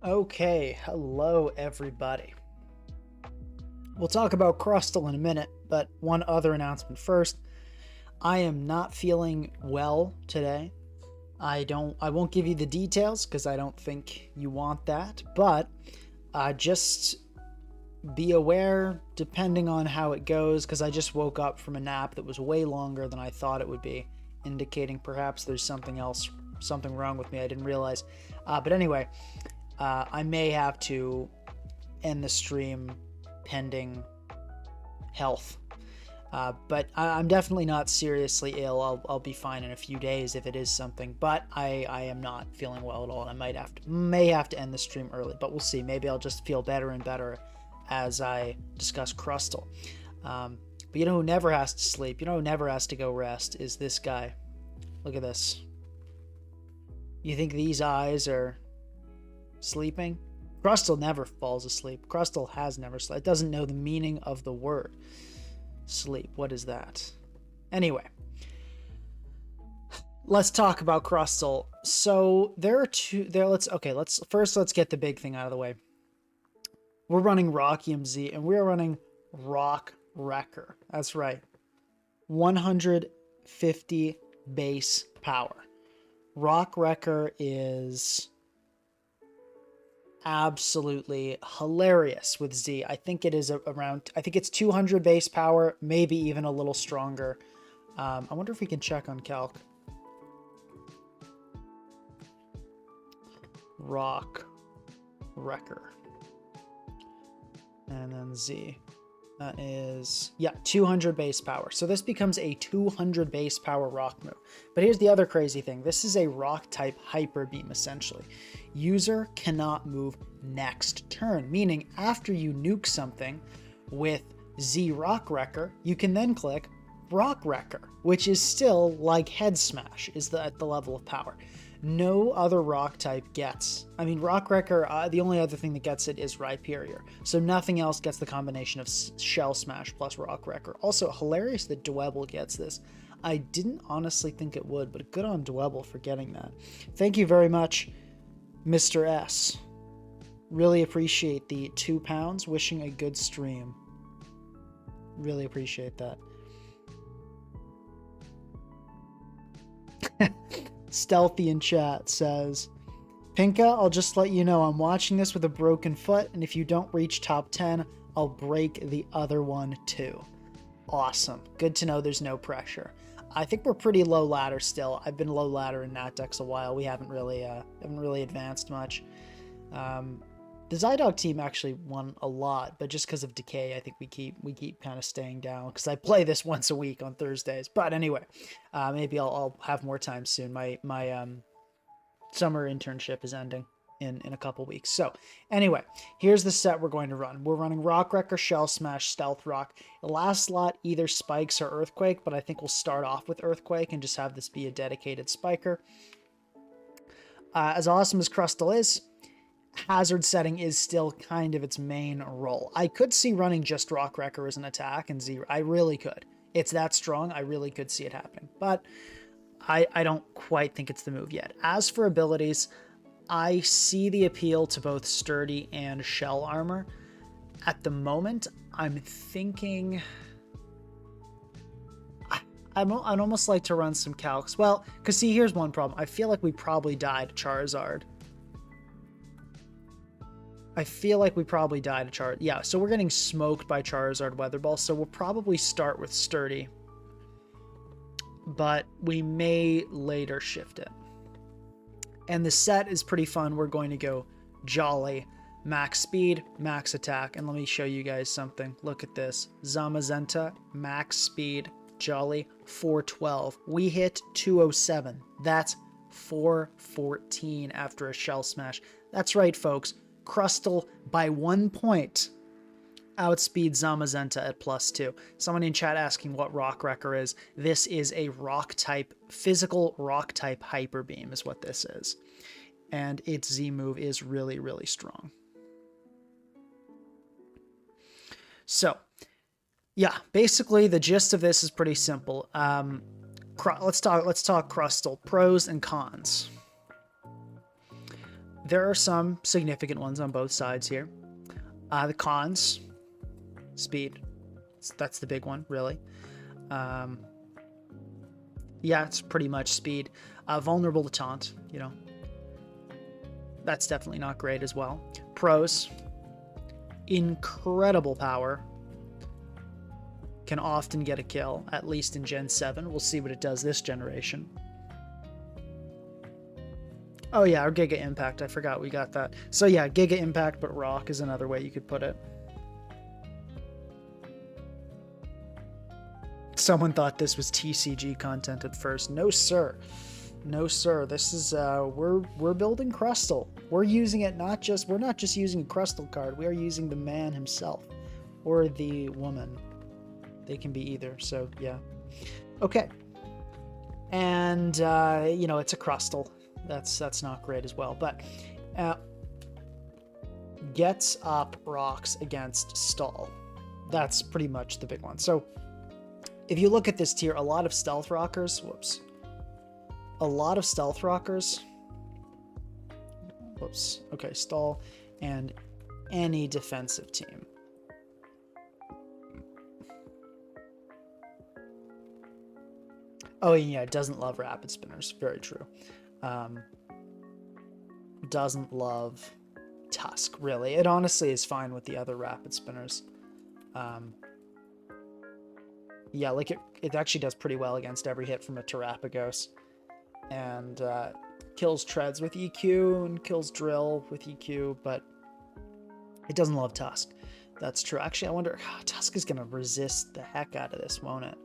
Okay, hello everybody. We'll talk about Crustle in a minute, but one other announcement first. I am not feeling well today. I won't give you the details because I don't think you want that, but just be aware depending on how it goes, because I just woke up from a nap that was way longer than I thought it would be, indicating perhaps there's something wrong with me I didn't realize. But anyway, I may have to end the stream pending health. But I'm definitely not seriously ill. I'll be fine in a few days if it is something, but I am not feeling well at all. And I may have to end the stream early, but we'll see. Maybe I'll just feel better and better as I discuss Crustle. But you know who never has to sleep? You know who never has to go rest is this guy. Look at this. You think these eyes are sleeping? Crustle never falls asleep. Crustle has never slept. It doesn't know the meaning of the word sleep. What is that? Anyway, let's talk about Crustle. So there are let's get the big thing out of the way. We're running Rock EMZ and we're running Rock Wrecker. That's right. 150 base power. Rock Wrecker is absolutely hilarious with Z. I think it is I think it's 200 base power, maybe even a little stronger. I wonder if we can check on Calc. Rock Wrecker. And then Z. That is, yeah, 200 base power. So this becomes a 200 base power rock move. But here's the other crazy thing. This is a rock type hyper beam, essentially. User cannot move next turn, meaning after you nuke something with Z Rock Wrecker, you can then click Rock Wrecker, which is still like Head Smash at the level of power. No other rock type gets. I mean, Rock Wrecker, the only other thing that gets it is Rhyperior. So nothing else gets the combination of Shell Smash plus Rock Wrecker. Also, hilarious that Dwebble gets this. I didn't honestly think it would, but good on Dwebble for getting that. Thank you very much, Mr. S. Really appreciate the £2. Wishing a good stream. Really appreciate that. Stealthy in chat says, Pinka, I'll just let you know I'm watching this with a broken foot, and if you don't reach top 10, I'll break the other one too. Awesome. Good to know there's no pressure. I think we're pretty low ladder still. I've been low ladder in Natdex a while. We haven't really advanced much. The Zydog team actually won a lot, but just because of decay, I think we keep kind of staying down because I play this once a week on Thursdays. But anyway, maybe I'll have more time soon. My summer internship is ending in a couple weeks. So anyway, here's the set we're going to run. We're running Rock Wrecker, Shell Smash, Stealth Rock. The last slot either Spikes or Earthquake, but I think we'll start off with Earthquake and just have this be a dedicated Spiker. As awesome as Crustle is, hazard setting is still kind of its main role. I could see running just Rock Wrecker as an attack and Z. I really could. It's that strong. I really could see it happening, but I don't quite think it's the move yet. As for abilities, I see the appeal to both Sturdy and Shell Armor. At the moment, I'm thinking I'd almost like to run some calcs. Well, because see, here's one problem. I feel like we probably died Charizard. Yeah, so we're getting smoked by Charizard Weather Ball, so we'll probably start with Sturdy. But we may later shift it. And the set is pretty fun. We're going to go Jolly, max speed, max attack. And let me show you guys something. Look at this. Zamazenta, max speed, Jolly, 412. We hit 207. That's 414 after a Shell Smash. That's right, folks. Crustle by 1 point outspeeds Zamazenta at +2. Someone in chat asking what Rock Wrecker is. This is a rock type, physical rock type hyper beam is what this is. And its Z move is really, really strong. So yeah, basically the gist of this is pretty simple. Let's talk Crustle pros and cons. there are some significant ones on both sides here. The cons, speed. That's the big one, really. Yeah, it's pretty much speed. Vulnerable to taunt, you know. That's definitely not great as well. Pros, incredible power. Can often get a kill, at least in Gen 7. We'll see what it does this generation. Oh yeah, our Giga Impact. I forgot we got that. So yeah, Giga Impact, but Rock is another way you could put it. Someone thought this was TCG content at first. No, sir. No, sir. This is we're building Crustle. We're using it we're not just using a Crustle card. We are using the man himself or the woman. They can be either. So yeah. Okay. And you know, it's a Crustle. That's not great as well. But gets up rocks against stall. That's pretty much the big one. So if you look at this tier, a lot of stealth rockers. Whoops. A lot of stealth rockers. Whoops. Okay, stall and any defensive team. Oh yeah, it doesn't love rapid spinners. Very true. Doesn't love Tusk, really. It honestly is fine with the other rapid spinners. Yeah, like it actually does pretty well against every hit from a Terapagos. And kills Treads with EQ and kills Drill with EQ, but it doesn't love Tusk. That's true. Actually, I wonder, Tusk is going to resist the heck out of this, won't it?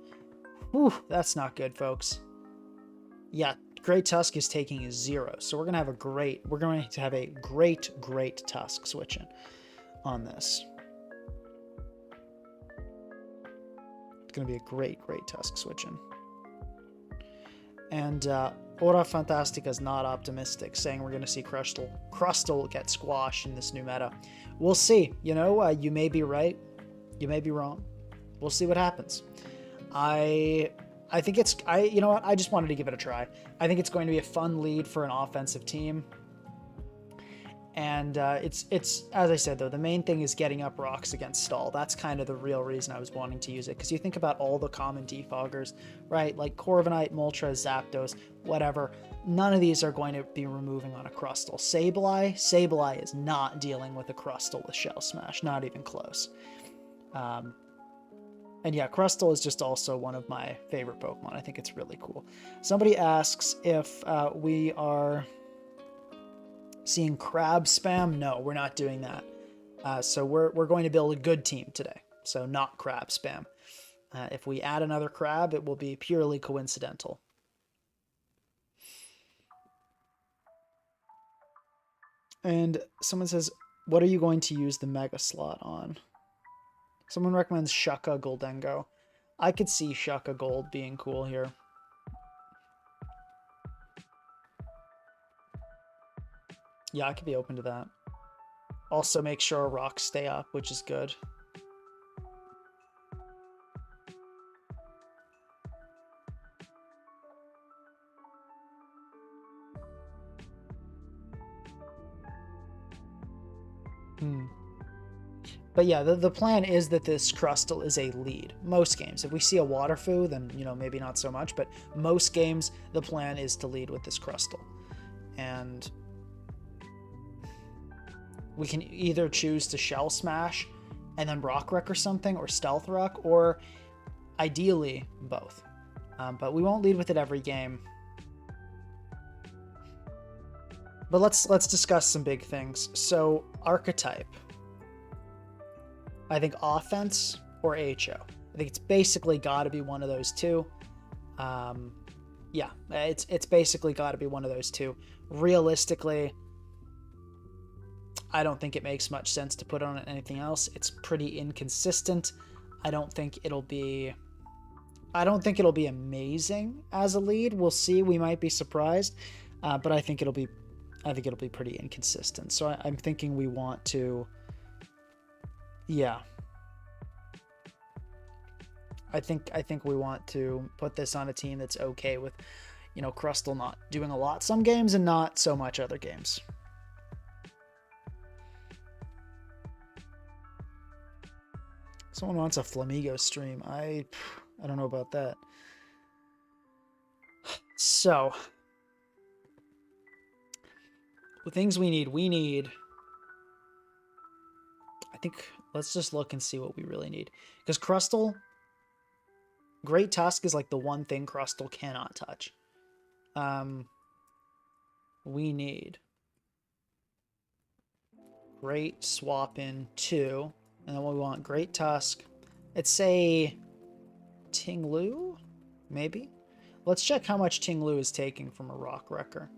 Whew, that's not good, folks. Yeah, Great Tusk is taking a 0, so we're going to have a great Tusk switching on this. It's going to be a great Tusk switching. And Ora Fantastica is not optimistic, saying we're going to see Crustle get squashed in this new meta. We'll see. You know, you may be right. You may be wrong. We'll see what happens. I think you know what? I just wanted to give it a try. I think it's going to be a fun lead for an offensive team. And it's as I said, though, the main thing is getting up rocks against stall. That's kind of the real reason I was wanting to use it. Because you think about all the common defoggers, right? Like Corviknight, Moltres, Zapdos, whatever. None of these are going to be removing on a Crustle. Sableye is not dealing with a Crustle with Shell Smash. Not even close. And yeah, Crustle is just also one of my favorite Pokemon. I think it's really cool. Somebody asks if we are seeing crab spam. No, we're not doing that. So we're going to build a good team today. So not crab spam. If we add another crab, it will be purely coincidental. And someone says, what are you going to use the Mega Slot on? Someone recommends Shucka Goldengo. I could see Shucka Gold being cool here. Yeah, I could be open to that. Also make sure our rocks stay up, which is good. But yeah, the plan is that this Crustle is a lead. Most games. If we see a Waterfoo, then, you know, maybe not so much. But most games, the plan is to lead with this Crustle. And we can either choose to Shell Smash and then Rock Wreck or something, or Stealth Rock, or ideally both. But we won't lead with it every game. But let's discuss some big things. So, archetype. I think offense or HO. I think it's basically got to be one of those two. Yeah, it's basically got to be one of those two. Realistically, I don't think it makes much sense to put on anything else. It's pretty inconsistent. I don't think it'll be amazing as a lead. We'll see. We might be surprised, but I think it'll be pretty inconsistent. So I'm thinking we want to. Yeah. I think we want to put this on a team that's okay with, you know, Crustle not doing a lot some games and not so much other games. Someone wants a Flamigo stream. I don't know about that. So, the things we need, I think, let's just look and see what we really need. Because Crustle, Great Tusk is like the one thing Crustle cannot touch. We need Great Swap in 2. And then we want Great Tusk. Let's say Ting-Lu, maybe? Let's check how much Ting-Lu is taking from a Rock Wrecker.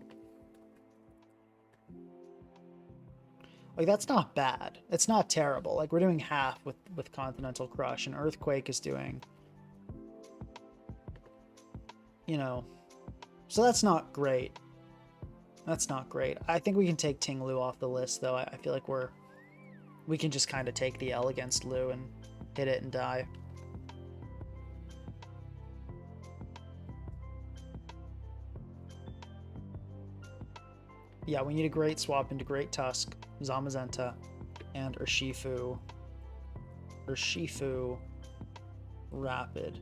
Like, that's not bad. It's not terrible. Like, we're doing half with Continental Crush, and Earthquake is doing, you know, so that's not great. That's not great. I think we can take Ting-Lu off the list, though. I feel like we can just kind of take the L against Lu and hit it and die. Yeah, we need a Great Swap into Great Tusk, Zamazenta, and Urshifu. Urshifu, Rapid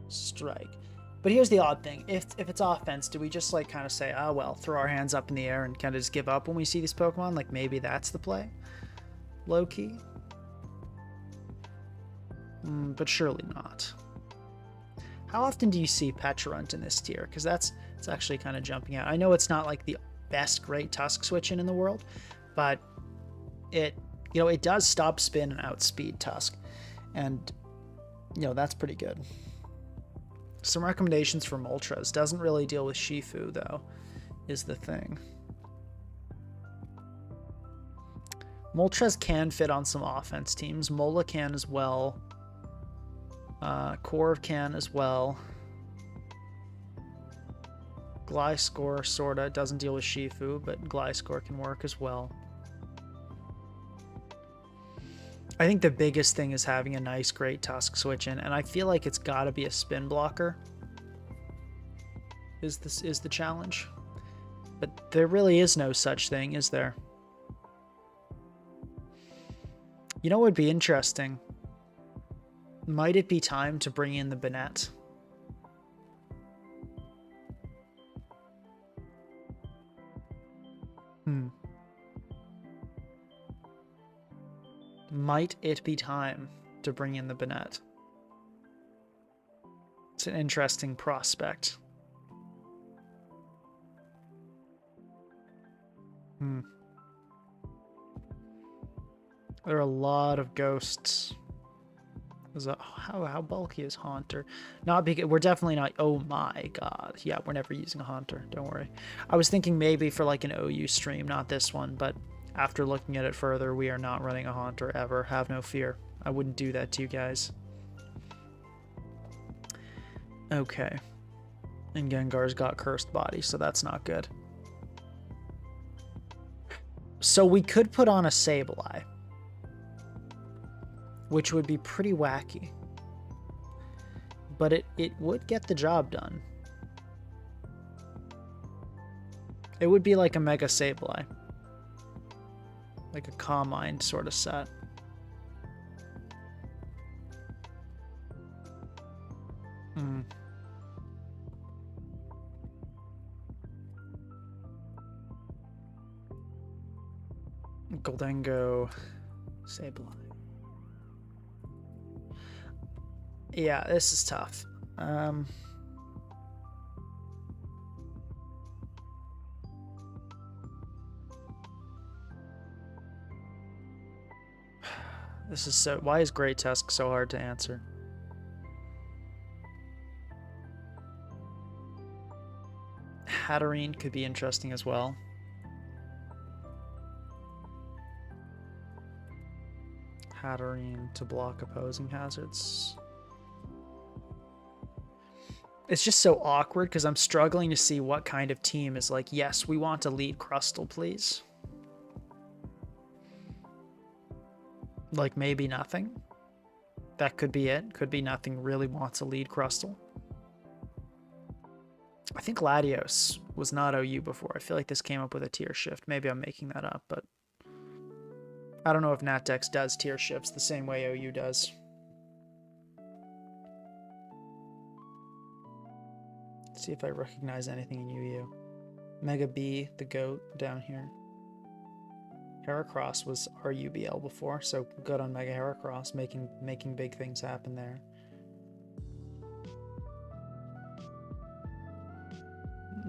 Strike. But here's the odd thing. If it's offense, do we just like kind of say, oh, well, throw our hands up in the air and kind of just give up when we see these Pokemon? Like maybe that's the play? Low key? But surely not. How often do you see Pecharunt in this tier? Because it's actually kind of jumping out. I know it's not like the best Great Tusk switch in the world, but it does stop spin and outspeed Tusk, and that's pretty good. Some recommendations for Moltres. Doesn't really deal with Shifu though, is the thing. Moltres can fit on some offense teams. Mola can as well. Corv can as well. Gliscor sorta doesn't deal with Shifu, but Gliscor can work as well. I think the biggest thing is having a nice Great Tusk switch in, and I feel like it's got to be a spin blocker. Is the challenge? But there really is no such thing, is there? You know what would be interesting? Might it be time to bring in the Banette? Might it be time to bring in the Banette? It's an interesting prospect. There are a lot of ghosts. How bulky is Haunter? Not because we're definitely not. Oh my god! Yeah, we're never using a Haunter. Don't worry. I was thinking maybe for like an OU stream, not this one, but after looking at it further, we are not running a Haunter ever. Have no fear. I wouldn't do that to you guys. Okay. And Gengar's got Cursed Body, so that's not good. So we could put on a Sableye, which would be pretty wacky. But it would get the job done. It would be like a Mega Sableye. Like a Calm Mind sort of set. Goldengo, Sableye. Yeah, this is tough. This is so. Why is Great Tusk so hard to answer? Hatterene could be interesting as well. Hatterene to block opposing hazards. It's just so awkward because I'm struggling to see what kind of team is like, yes, we want to lead Crustle, please. Like maybe nothing. That could be it. Could be nothing really wants to lead Crustle. I think Latios was not OU before. I feel like this came up with a tier shift. Maybe I'm making that up, but I don't know if Natdex does tier shifts the same way OU does. See if I recognize anything in UU. Mega B, the goat, down here. Heracross was RUBL before, so good on Mega Heracross, making big things happen there.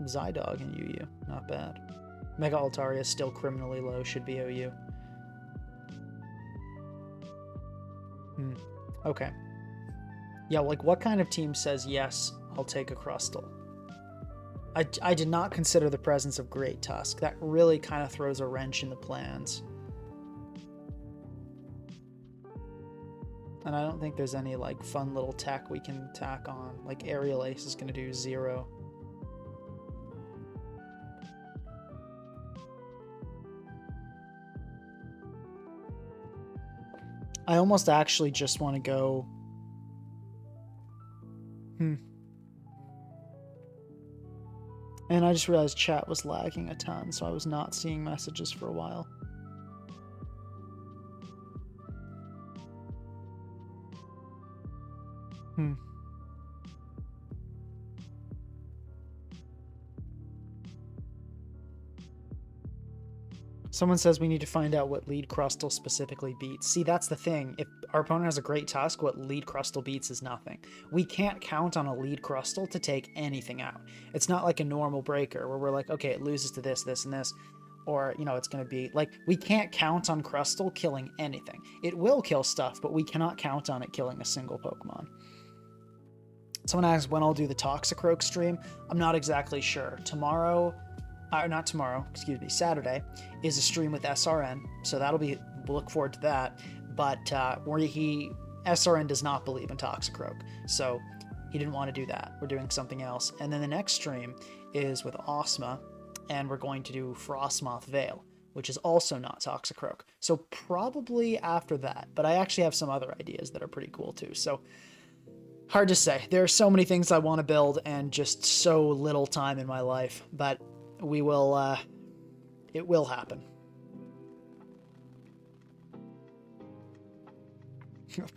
Zydog in UU, not bad. Mega Altaria is still criminally low, should be OU. Okay. Yeah, like what kind of team says, yes, I'll take a Crustle? I did not consider the presence of Great Tusk. That really kind of throws a wrench in the plans. And I don't think there's any like fun little tech we can tack on. Like Aerial Ace is going to do 0. I almost actually just want to go... And I just realized chat was lagging a ton, so I was not seeing messages for a while. Someone says we need to find out what lead Crustle specifically beats. See, that's the thing. If our opponent has a Great Tusk, what lead Crustle beats is nothing. We can't count on a lead Crustle to take anything out. It's not like a normal breaker where we're like, okay, it loses to this, this, and this. Or, you know, it's going to be like, we can't count on Crustle killing anything. It will kill stuff, but we cannot count on it killing a single Pokemon. Someone asked when I'll do the Toxicroak stream. I'm not exactly sure. Not tomorrow, excuse me, Saturday is a stream with SRN, so that'll be, we'll look forward to that, but SRN does not believe in Toxicroak, so he didn't want to do that. We're doing something else. And then the next stream is with Osma, and we're going to do Frostmoth Veil, which is also not Toxicroak. So probably after that, but I actually have some other ideas that are pretty cool too, so hard to say. There are so many things I want to build and just so little time in my life, but we will, it will happen.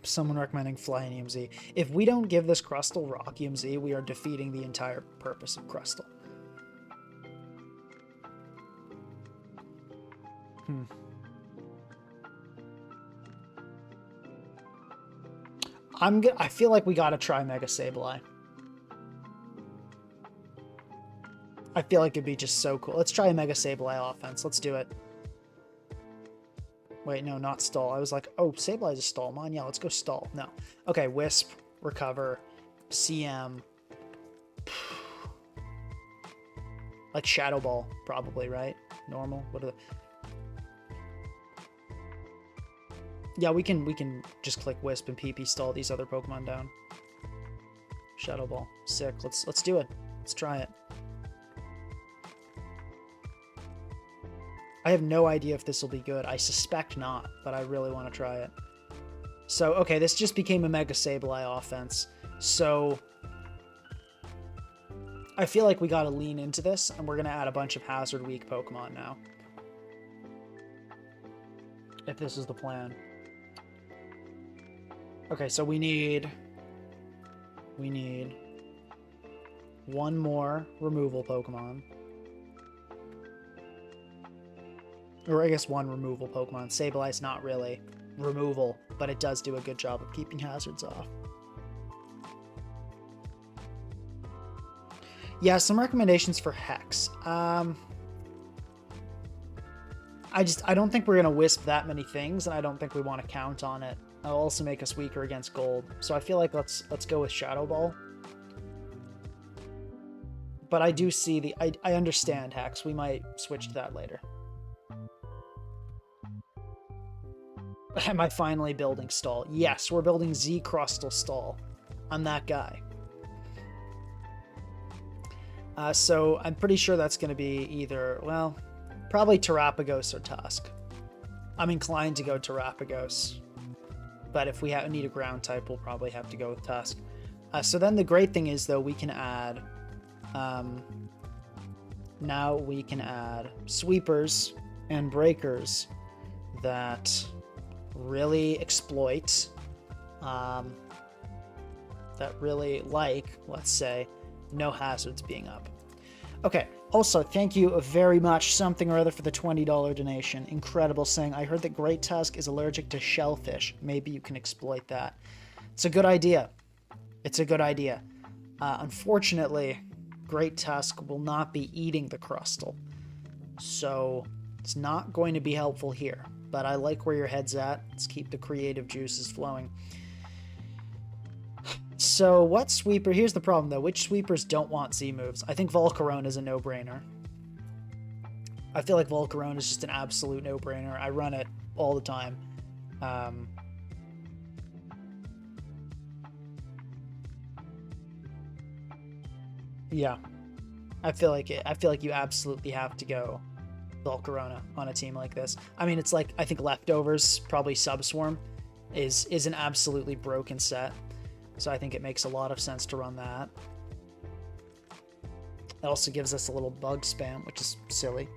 Someone recommending Flying EMZ. If we don't give this Crustle Rock EMZ, we are defeating the entire purpose of Crustle. I feel like we gotta try Mega Sableye. I feel like it'd be just so cool. Let's try a Mega Sableye offense. Let's do it. Wait, no, not stall. I was like, oh, Sableye is a stall. Mon, yeah, let's go stall. No. Okay, Wisp, Recover, CM. Like Shadow Ball, probably, right? Normal. What are the... Yeah, we can just click Wisp and PP stall these other Pokemon down. Shadow Ball. Sick. Let's do it. Let's try it. I have no idea if this will be good. I suspect not, but I really want to try it. So, okay, this just became a Mega Sableye offense. So, I feel like we got to lean into this, and we're going to add a bunch of Hazard Weak Pokemon now. If this is the plan. Okay, so we need one more removal Pokemon. Or I guess one removal Pokemon. Sableye's not really removal, but it does do a good job of keeping hazards off. Yeah, some recommendations for Hex. I don't think we're going to Wisp that many things, and I don't think we want to count on it. It'll also make us weaker against Gold. So I feel like let's go with Shadow Ball. But I do see I understand Hex. We might switch to that later. Am I finally building Stall? Yes, we're building Z Crustle Stall. I'm that guy. So I'm pretty sure that's going to be either, well, probably Terapagos or Tusk. I'm inclined to go Terapagos. But if we need a ground type, we'll probably have to go with Tusk. So then the great thing is, though, we can add... now we can add Sweepers and Breakers that really exploit... that really like, let's say, No hazards being up. Okay, also, thank you very much, something or other, for the $20 donation. Incredible, saying, I heard that Great Tusk is allergic to shellfish. Maybe you can exploit that. It's a good idea. It's a good idea. Unfortunately, Great Tusk will not be eating the Crustle. So, it's not going to be helpful here. But I like where your head's at. Let's keep the creative juices flowing. So what sweeper? Here's the problem though. Which sweepers don't want Z moves? I think Volcarona is a no-brainer. I feel like Volcarona is just an absolute no-brainer. I run it all the time. Yeah, I feel like it. I feel like you absolutely have to go Volcarona on a team like this. I mean, it's like, I think Leftovers, probably Subswarm, is an absolutely broken set. So I think it makes a lot of sense to run that. It also gives us a little bug spam, which is silly.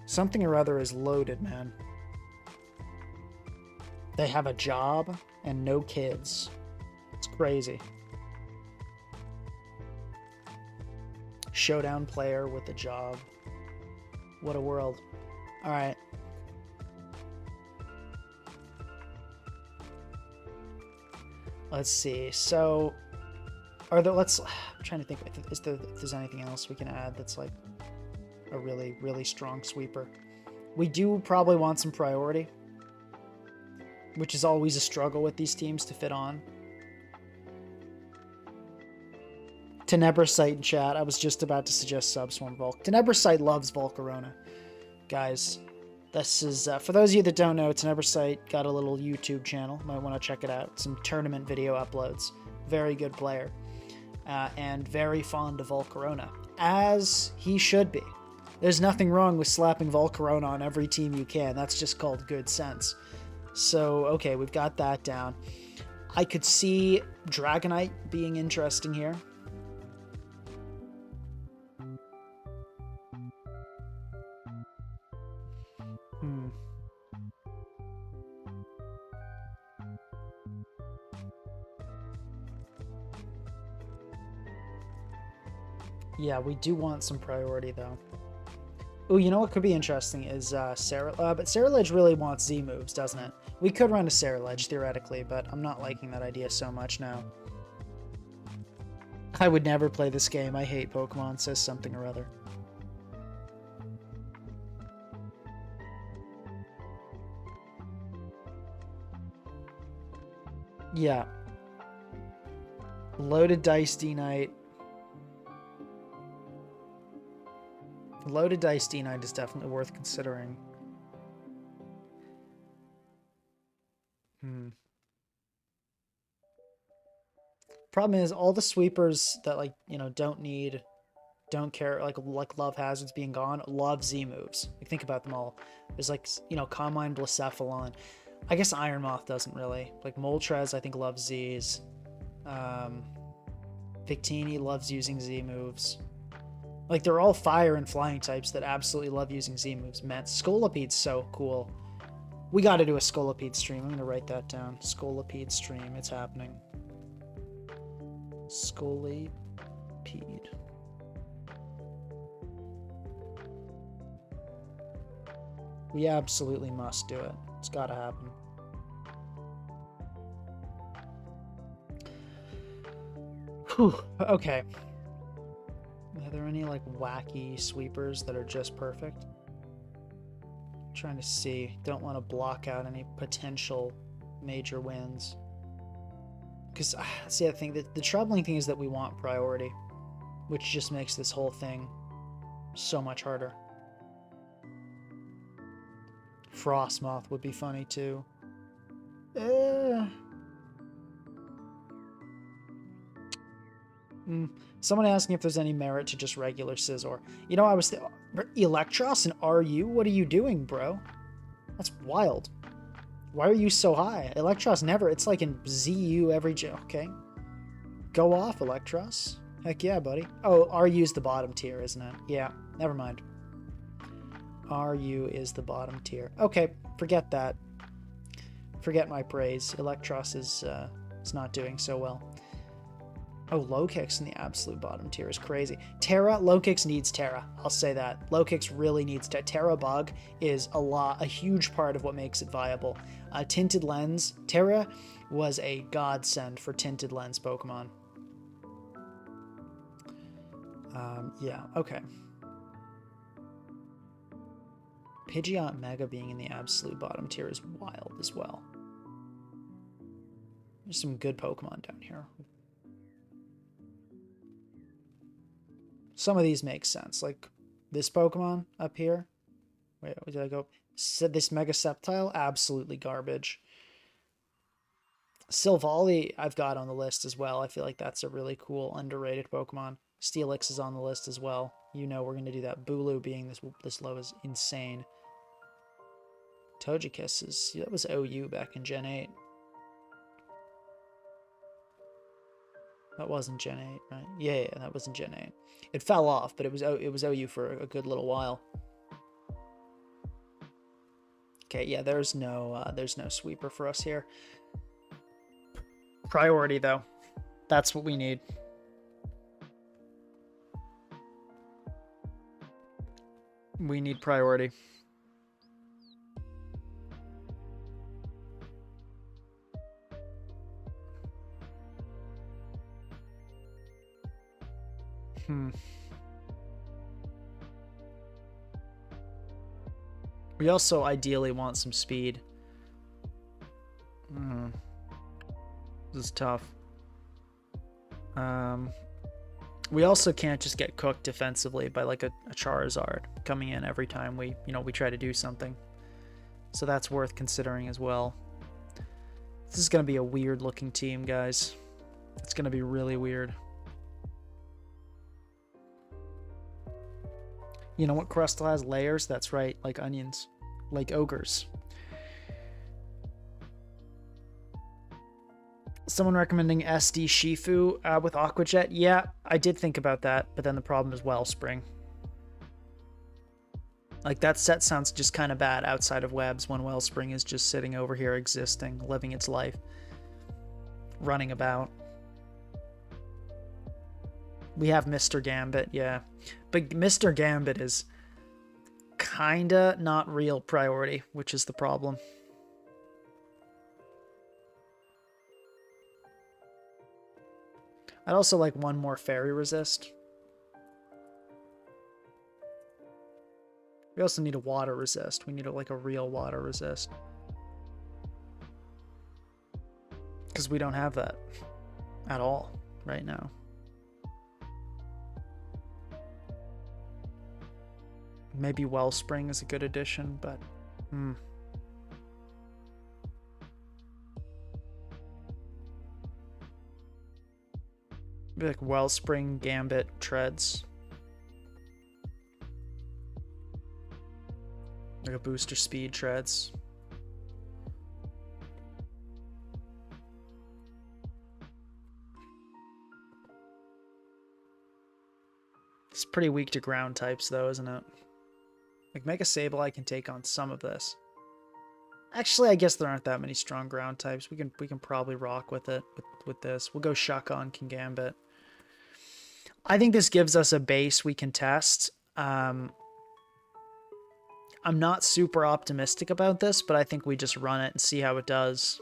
Something or other is loaded, man. They have a job and no kids. It's crazy. Showdown player with a job. What a world. All right. Let's see. So, I'm trying to think if there's anything else we can add that's like a really, really strong sweeper. We do probably want some priority, which is always a struggle with these teams to fit on. Tenebrosite in chat. I was just about to suggest Subswarm Volk. Tenebrosite loves Volcarona. Guys, this is, for those of you that don't know, Tenebrosite got a little YouTube channel. Might want to check it out. Some tournament video uploads. Very good player. And very fond of Volcarona. As he should be. There's nothing wrong with slapping Volcarona on every team you can. That's just called good sense. So, okay, we've got that down. I could see Dragonite being interesting here. Yeah, we do want some priority, though. Oh, you know what could be interesting is Sarah... but Sarah really wants Z moves, doesn't it? We could run a Sarah theoretically, but I'm not liking that idea so much now. I would never play this game. I hate Pokemon, says something or other. Yeah. Loaded Dice D-Knight. Loaded Dice D-Knight is definitely worth considering. Problem is, all the sweepers that, like, you know, don't care, like love hazards being gone, love Z moves. Like, think about them all. There's, like, you know, Combine Blacephalon. I guess Iron Moth doesn't really. Like, Moltres, I think, loves Zs. Victini loves using Z moves. Like, they're all fire and flying types that absolutely love using Z moves. Man, Scolopede's so cool. We got to do a Scolipede stream. I'm going to write that down. Scolipede stream. It's happening. Scolipede. We absolutely must do it. It's got to happen. Whew. Okay. Are there any, like, wacky sweepers that are just perfect? I'm trying to see. Don't want to block out any potential major wins. Because, see, I think that the troubling thing is that we want priority, which just makes this whole thing so much harder. Frostmoth would be funny, too. Someone asking if there's any merit to just regular Scizor. You know, I was Electros and RU? What are you doing, bro? That's wild. Why are you so high? Electros never. It's like in ZU every... Okay. Go off, Electros. Heck yeah, buddy. Oh, RU's the bottom tier, isn't it? Yeah, never mind. RU is the bottom tier. Okay, forget that. Forget my praise. Electros is not doing so well. Oh, low kicks in the absolute bottom tier is crazy. Terra, low kicks needs Terra. I'll say that. Low kicks really needs Terra bug is a huge part of what makes it viable. Tinted Lens. Terra was a godsend for Tinted Lens Pokemon. Yeah, okay. Pidgeot Mega being in the absolute bottom tier is wild as well. There's some good Pokemon down here. Some of these make sense, like this Pokemon up here. Wait, did I go? This Mega Sceptile, absolutely garbage. Silvally, I've got on the list as well. I feel like that's a really cool, underrated Pokemon. Steelix is on the list as well. You know we're going to do that. Bulu being this low is insane. Togekiss that was OU back in Gen 8. That wasn't Gen 8, right? Yeah, that wasn't Gen 8. It fell off, but it was OU for a good little while. Okay, yeah, there's no sweeper for us here. Priority though. That's what we need. We need priority. We also ideally want some speed. This is tough. We also can't just get cooked defensively by like a Charizard coming in every time we try to do something. So that's worth considering as well. This is going to be a weird looking team, guys. It's going to be really weird. You know what Crustle has? Layers? That's right, like onions. Like ogres. Someone recommending SD Shifu with Aqua Jet. Yeah, I did think about that, but then the problem is Wellspring. Like, that set sounds just kind of bad outside of webs when Wellspring is just sitting over here existing, living its life. Running about. We have Mr. Gambit, yeah. But Mr. Gambit is kinda not real priority, which is the problem. I'd also like one more Fairy Resist. We also need a Water Resist. We need like a real Water Resist. Because we don't have that at all right now. Maybe Wellspring is a good addition, but Maybe like Wellspring, Gambit, Treads. Like a booster speed Treads. It's pretty weak to ground types though, isn't it? Like Mega Sableye can take on some of this. Actually, I guess there aren't that many strong ground types. We can probably rock with it with this. We'll go Shotgun, can Gambit. I think this gives us a base we can test. I'm not super optimistic about this, but I think we just run it and see how it does.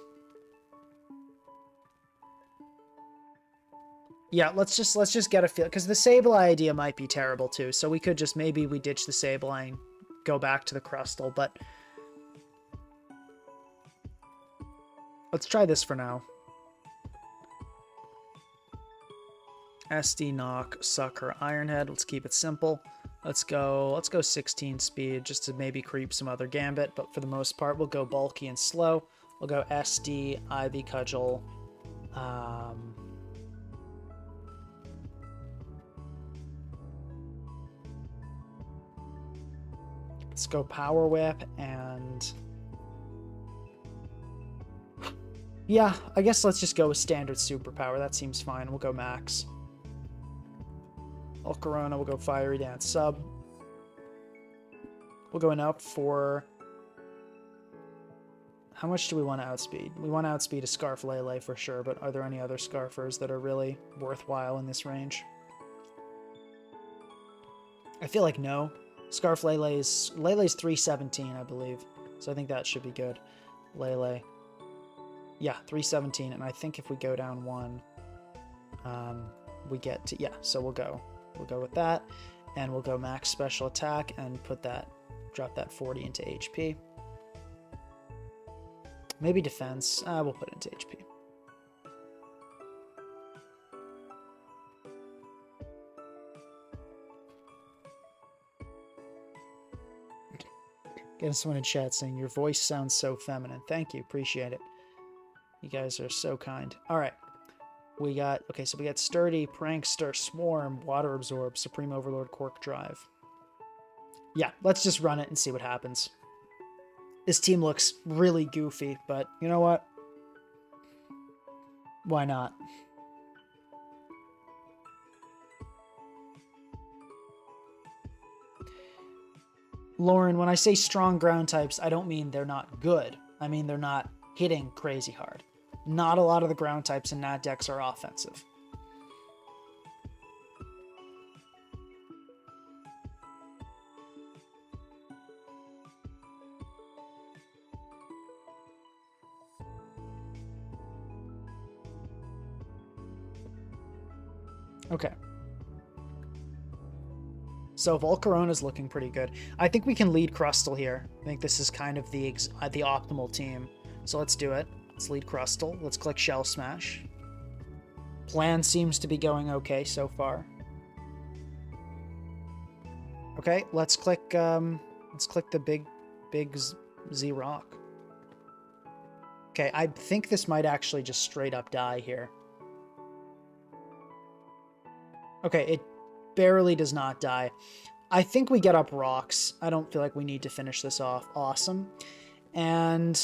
Yeah, let's just get a feel, because the Sableye idea might be terrible too. So we could just, maybe we ditch the Sableye and go back to the Crustle, but let's try this for now. SD Knock, Sucker, Ironhead. Let's keep it simple. Let's go 16 speed just to maybe creep some other Gambit, but for the most part we'll go bulky and slow. We'll go SD, Ivy Cudgel. Let's go Power Whip and yeah, I guess let's just go with standard superpower. That seems fine. We'll go max. Corona, we'll go Fiery Dance sub. We'll go up for How much do we want to outspeed? We want to outspeed a Scarf Lele for sure, but are there any other Scarfers that are really worthwhile in this range? I feel like no. Scarf Lele's 317, I believe. So I think that should be good. Lele. Yeah, 317, and I think if we go down one, we get to, yeah, so we'll go with that, and we'll go max special attack and drop that 40 into HP. Maybe defense, we'll put it into HP. Getting someone in chat saying, your voice sounds so feminine. Thank you, appreciate it. You guys are so kind. All right. We got Sturdy, Prankster, Swarm, Water Absorb, Supreme Overlord, Cork Drive. Yeah, let's just run it and see what happens. This team looks really goofy, but you know what? Why not? Lauren, when I say strong ground types, I don't mean they're not good. I mean they're not hitting crazy hard. Not a lot of the ground types in Nat decks are offensive. Okay. So Volcarona's looking pretty good. I think we can lead Crustle here. I think this is kind of the optimal team. So let's do it. Let's lead Crustle. Let's click Shell Smash. Plan seems to be going okay so far. Okay, let's click the big Z Rock. Okay, I think this might actually just straight up die here. Okay, it barely does not die. I think we get up rocks. I don't feel like we need to finish this off. Awesome. And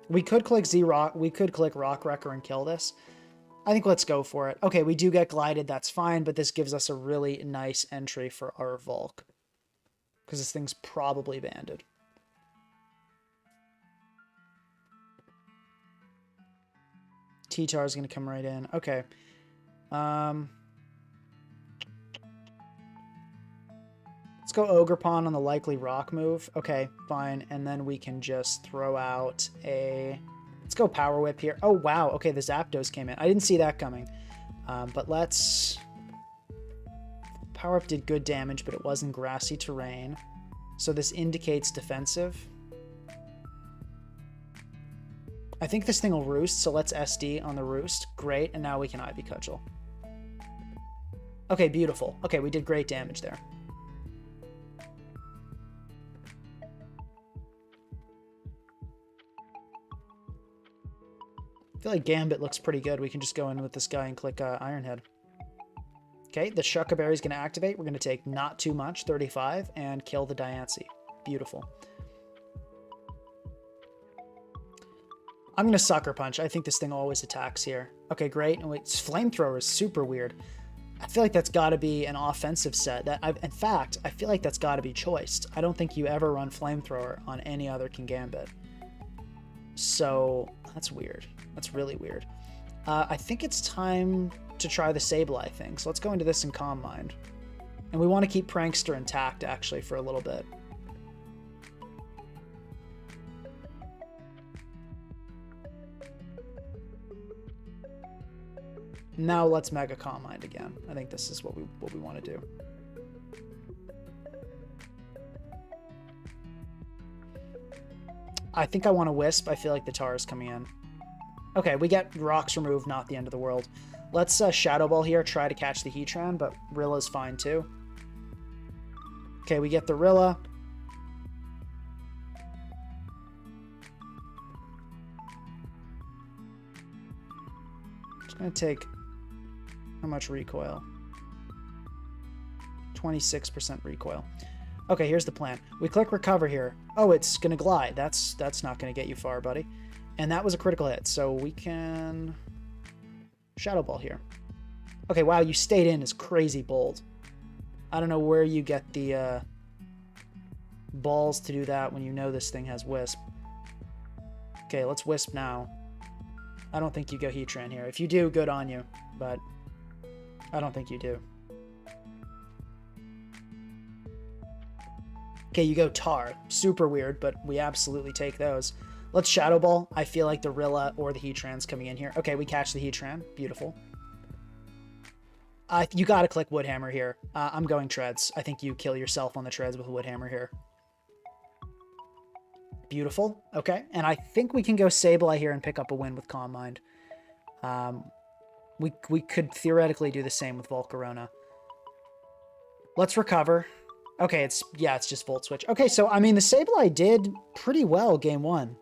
we could click Z-Rock. We could click Rock Wrecker and kill this. I think let's go for it. Okay, we do get glided. That's fine, but this gives us a really nice entry for our Volk. Because this thing's probably banded. T-Tar is going to come right in. Okay. Let's go Ogerpon on the likely rock move. Okay, fine. And then we can just throw out a... Let's go Power Whip here. Oh, wow. Okay, the Zapdos came in. I didn't see that coming. But let's... Power Whip did good damage, but it was in grassy terrain. So this indicates defensive. I think this thing will roost, so let's SD on the roost. Great, and now we can Ivy Cudgel. Okay, beautiful. Okay, we did great damage there. I feel like Gambit looks pretty good. We can just go in with this guy and click Ironhead. Okay, the Shuckaberry is going to activate. We're going to take not too much, 35, and kill the Diancie. Beautiful. I'm going to Sucker Punch. I think this thing always attacks here. Okay, great. And wait, Flamethrower is super weird. I feel like that's got to be an offensive set. In fact, I feel like that's got to be choiced. I don't think you ever run Flamethrower on any other Kingambit. So, that's weird. That's really weird. I think it's time to try the Sableye thing. So let's go into this in Calm Mind. And we want to keep Prankster intact, actually, for a little bit. Now let's Mega Calm Mind again. I think this is what we want to do. I think I want to Wisp. I feel like the Tar is coming in. Okay, we get rocks removed, not the end of the world. Let's Shadow Ball here, try to catch the Heatran, but Rilla's fine too. Okay, we get the Rilla. It's going to take... How much recoil? 26% recoil. Okay, here's the plan. We click Recover here. Oh, it's going to glide. That's not going to get you far, buddy. And that was a critical hit, so we can Shadow Ball here. Okay, wow, you stayed in is crazy bold. I don't know where you get the balls to do that when you know this thing has Wisp. Okay, let's Wisp now. I don't think you go Heatran here. If you do, good on you, but I don't think you do. Okay, you go Tar. Super weird, but we absolutely take those. Let's Shadow Ball. I feel like the Rilla or the Heatran's coming in here. Okay, we catch the Heatran. Beautiful. You got to click Woodhammer here. I'm going Treads. I think you kill yourself on the Treads with Woodhammer here. Beautiful. Okay, and I think we can go Sableye here and pick up a win with Calm Mind. We could theoretically do the same with Volcarona. Let's recover. Okay, it's just Volt Switch. Okay, so, I mean, the Sableye did pretty well game one.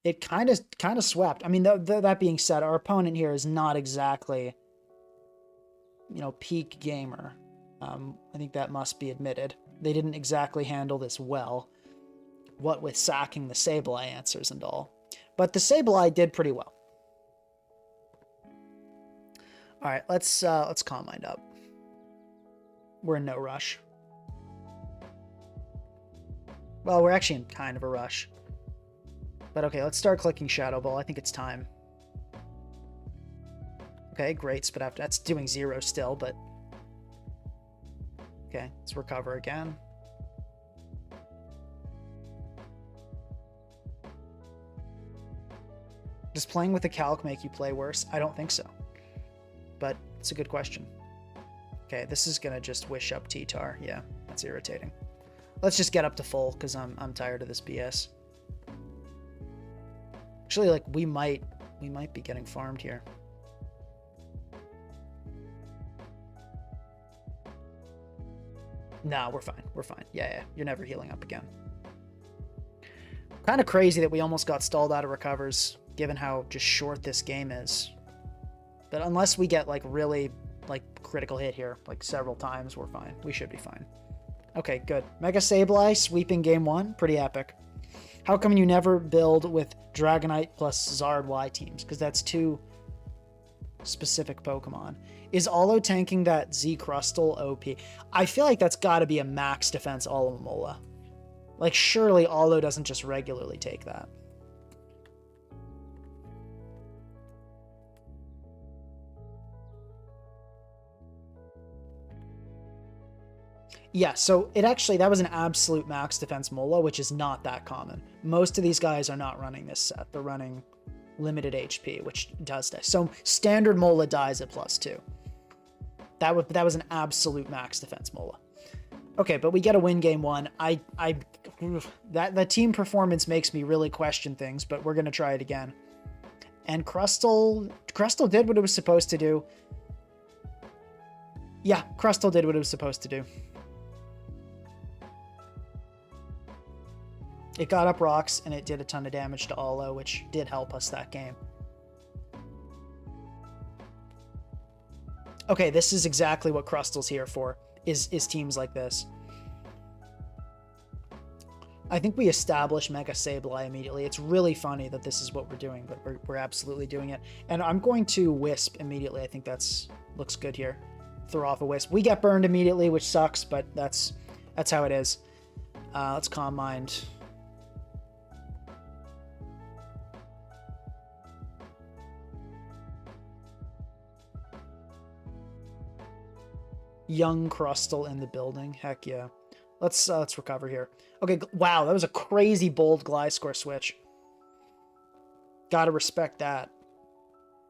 It kind of swept. I mean, that being said, our opponent here is not exactly, you know, peak gamer. I think that must be admitted. They didn't exactly handle this well, what with sacking the Sableye answers and all. But the Sableye did pretty well. All right, let's Calm Mind up. We're in no rush. Well, we're actually in kind of a rush. But okay, let's start clicking Shadow Ball. I think it's time. Okay, great. Spit after that's doing 0 still, but okay, let's recover again. Does playing with the Calc make you play worse? I don't think so. But it's a good question. Okay, this is gonna just wish up T-Tar. Yeah, that's irritating. Let's just get up to full because I'm tired of this BS. Actually, like we might be getting farmed here. No, we're fine. We're fine. Yeah, you're never healing up again. Kind of crazy that we almost got stalled out of recovers, given how just short this game is. But unless we get like really like critical hit here, like several times, we're fine. We should be fine. Okay, good. Mega Sableye sweeping game one. Pretty epic. How come you never build with Dragonite plus Zard Y teams? Because that's two specific Pokemon. Is Olo tanking that Z Crustle OP? I feel like that's got to be a max defense Alomomola. Like, surely Olo doesn't just regularly take that. Yeah, so it actually, that was an absolute max defense Mola, which is not that common. Most of these guys are not running this set. They're running limited HP, which does this. So standard Mola dies at +2. That was an absolute max defense Mola. Okay, but we get a win game one. That team performance makes me really question things, but we're gonna try it again. And Crustle did what it was supposed to do. Yeah, Crustle did what it was supposed to do. It got up rocks, and it did a ton of damage to Olo, which did help us that game. Okay, this is exactly what Crustle's here for, is teams like this. I think we establish Mega Sableye immediately. It's really funny that this is what we're doing, but we're absolutely doing it. And I'm going to Wisp immediately. I think looks good here. Throw off a Wisp. We get burned immediately, which sucks, but that's how it is. Let's Calm Mind. Young Crustle in the building. Heck yeah. Let's recover here. Okay, wow, that was a crazy bold Gliscor switch. Gotta respect that.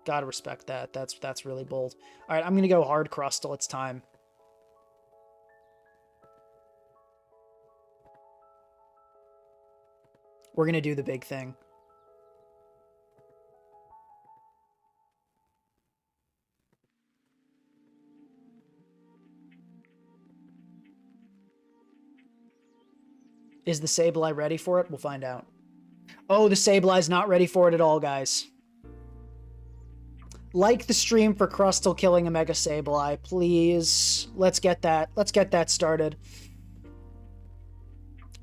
Gotta respect that. That's really bold. All right, I'm gonna go hard Crustle. It's time. We're gonna do the big thing. Is the Sableye ready for it? We'll find out. Oh, the Sableye's not ready for it at all, guys. Like the stream for Crustle killing a Mega Sableye, please. Let's get that started.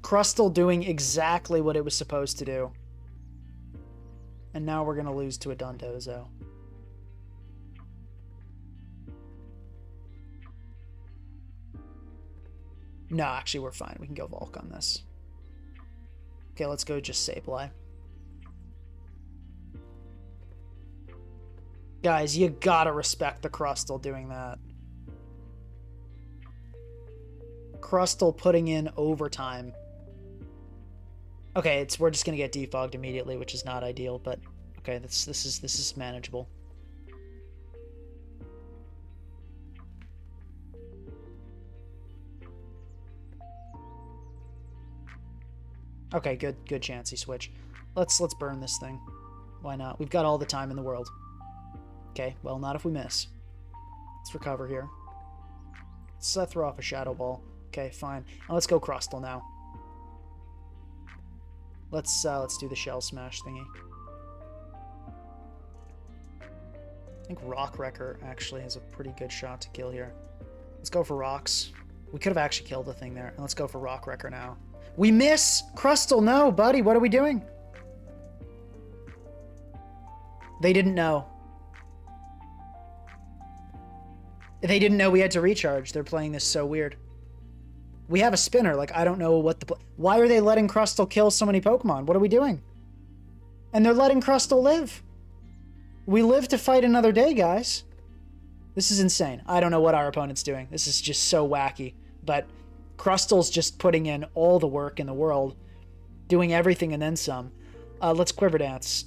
Crustle doing exactly what it was supposed to do. And now we're going to lose to a Dondozo. No, actually, we're fine. We can go Volk on this. Okay, let's go just Sableye. Guys, you gotta respect the Crustle doing that. Crustle putting in overtime. Okay, we're just gonna get defogged immediately, which is not ideal, but okay, this is manageable. Okay, good Chansey switch. Let's burn this thing. Why not? We've got all the time in the world. Okay, well, not if we miss. Let's recover here. Let's throw off a Shadow Ball. Okay, fine. Now let's go Crustle now. Let's do the Shell Smash thingy. I think Rock Wrecker actually has a pretty good shot to kill here. Let's go for Rocks. We could have actually killed the thing there. And let's go for Rock Wrecker now. We miss! Crustle, no, buddy, what are we doing? They didn't know. They didn't know we had to recharge. They're playing this so weird. We have a spinner. Like, I don't know what the... Why are they letting Crustle kill so many Pokemon? What are we doing? And they're letting Crustle live. We live to fight another day, guys. This is insane. I don't know what our opponent's doing. This is just so wacky. But Crustle's just putting in all the work in the world. Doing everything and then some. Let's Quiver Dance.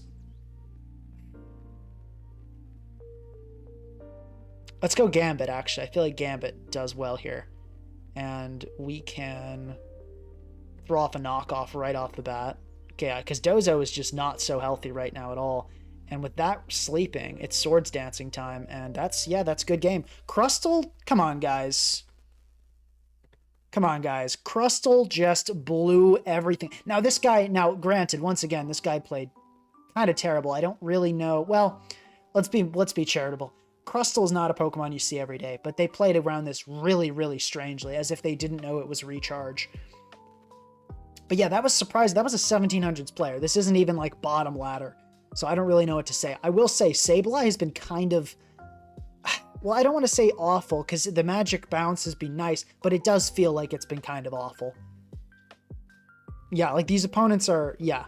Let's go Gambit, actually. I feel like Gambit does well here. And we can throw off a knockoff right off the bat. Okay, because Dozo is just not so healthy right now at all. And with that sleeping, it's Swords Dancing time. And that's good game. Crustle, come on, guys. Come on, guys. Crustle just blew everything. Now, this guy, granted, once again, this guy played kind of terrible. I don't really know. Well, let's be charitable. Crustle is not a Pokemon you see every day, but they played around this really, really strangely, as if they didn't know it was recharge. But yeah, that was surprising. That was a 1700s player. This isn't even like bottom ladder, so I don't really know what to say. I will say Sableye has been kind of... Well, I don't want to say awful, because the magic bounce has been nice, but it does feel like it's been kind of awful. Yeah, like these opponents are... Yeah.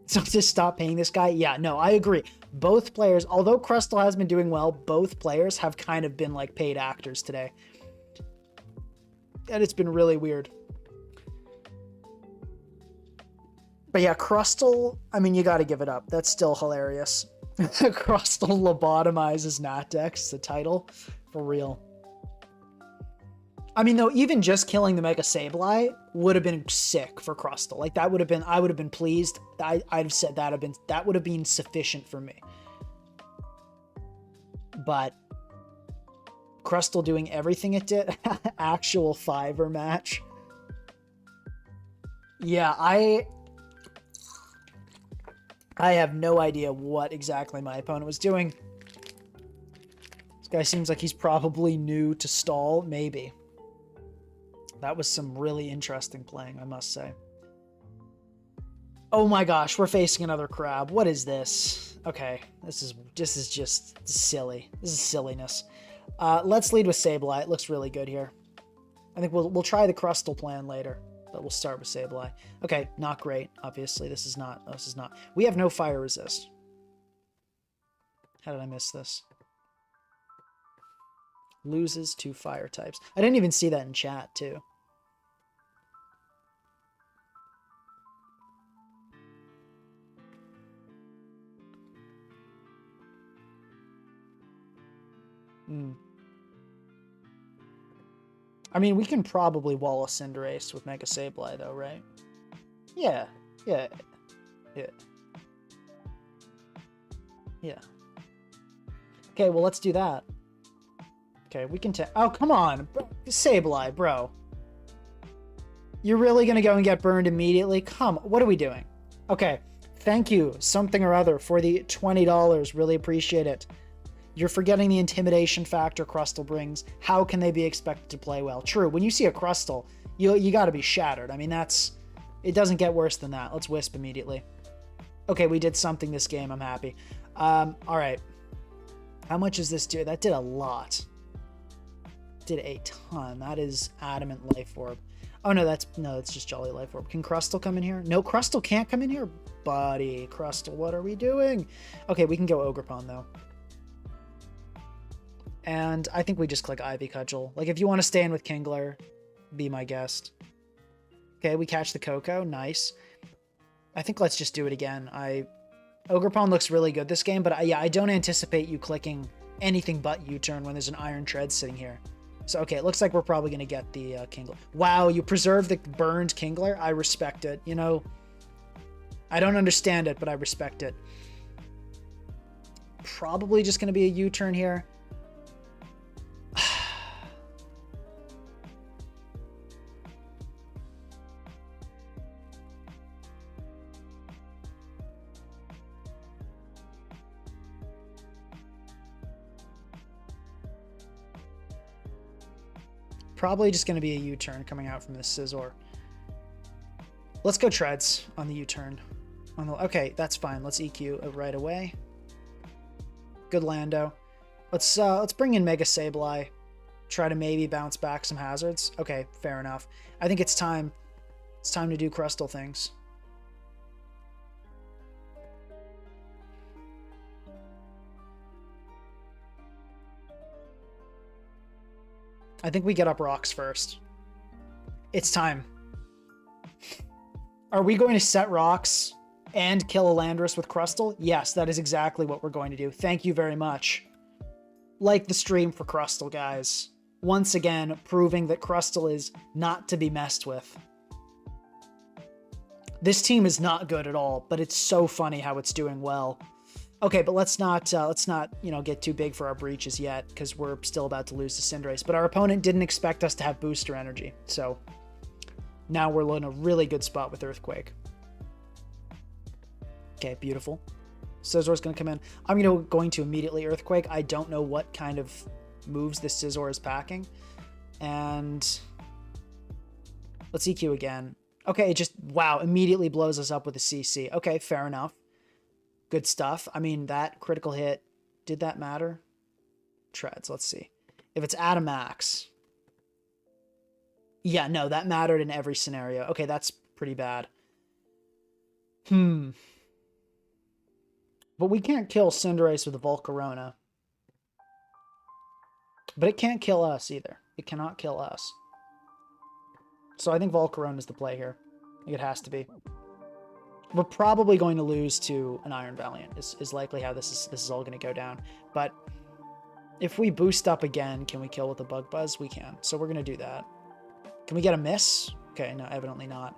So just stop paying this guy? Yeah, no, I agree. Both players, although Crustle has been doing well, both players have kind of been like paid actors today. And it's been really weird. But yeah, Crustle, I mean, you got to give it up. That's still hilarious. Crustle lobotomizes Natdex, the title. For real. I mean, though, even just killing the Mega Sableye would have been sick for Crustle. Like, that would have been, I would have been pleased. I'd have said that would have been sufficient for me. But Crustle doing everything it did. Actual Fiver match. Yeah, I have no idea what exactly my opponent was doing. This guy seems like he's probably new to stall, maybe. That was some really interesting playing, I must say. Oh my gosh, we're facing another crab. What is this? Okay, this is just silly. This is silliness. Let's lead with Sableye. It looks really good here. I think we'll try the Crustle plan later, but we'll start with Sableye. Okay, not great. Obviously, this is not. We have no fire resist. How did I miss this? Loses to fire types. I didn't even see that in chat, too. I mean, we can probably wall a Cinderace with Mega Sableye, though, right? Yeah. Yeah. Okay, well, let's do that. Okay, we can oh, come on. Sableye, bro. You're really going to go and get burned immediately? Come, what are we doing? Okay, thank you, something or other, for the $20. Really appreciate it. You're forgetting the intimidation factor Crustle brings. How can they be expected to play well? True, when you see a Crustle, you got to be shattered. I mean, it doesn't get worse than that. Let's Wisp immediately. Okay, we did something this game. I'm happy. All right. How much does this do? That did a lot. did a ton. That is Adamant Life Orb. Oh, no, that's just Jolly Life Orb. Can Crustle come in here? No, Crustle can't come in here. Buddy, Crustle, what are we doing? Okay, we can go Ogerpon, though. And I think we just click Ivy Cudgel. Like, if you want to stay in with Kingler, be my guest. Okay, we catch the Coco. Nice. I think let's just do it again. Ogerpon looks really good this game, but yeah, I don't anticipate you clicking anything but U-turn when there's an Iron Tread sitting here. So, okay, it looks like we're probably going to get the Kingler. Wow, you preserved the burned Kingler? I respect it. You know, I don't understand it, but I respect it. Probably just going to be a U-turn here. Probably just going to be a U-turn coming out from this Scizor. Let's go Treads on the U-turn. Okay, that's fine. Let's EQ it right away. Good Lando. Let's bring in Mega Sableye. Try to maybe bounce back some hazards. Okay, fair enough. I think it's time. It's time to do Crustle things. I think we get up rocks first. It's time. Are we going to set rocks and kill a Landorus with Crustle? Yes, that is exactly what we're going to do. Thank you very much. Like the stream for Crustle, guys. Once again, proving that Crustle is not to be messed with. This team is not good at all, but it's so funny how it's doing well. Okay, but let's not get too big for our breaches yet, because we're still about to lose to Cinderace. But our opponent didn't expect us to have booster energy, so now we're in a really good spot with Earthquake. Okay, beautiful. Scizor's going to come in. I'm going to immediately Earthquake. I don't know what kind of moves this Scizor is packing. And let's EQ again. Okay, it just, wow, immediately blows us up with a CC. Okay, fair enough. Good stuff. I mean, that critical hit, did that matter? Treads, let's see. If it's at a max. Yeah, no, that mattered in every scenario. Okay, that's pretty bad. But we can't kill Cinderace with a Volcarona. But it can't kill us either. It cannot kill us. So I think Volcarona is the play here. I think it has to be. We're probably going to lose to an Iron Valiant is likely how this is all going to go down. But if we boost up again, can we kill with a Bug Buzz? We can. So we're going to do that. Can we get a miss? Okay, no, evidently not.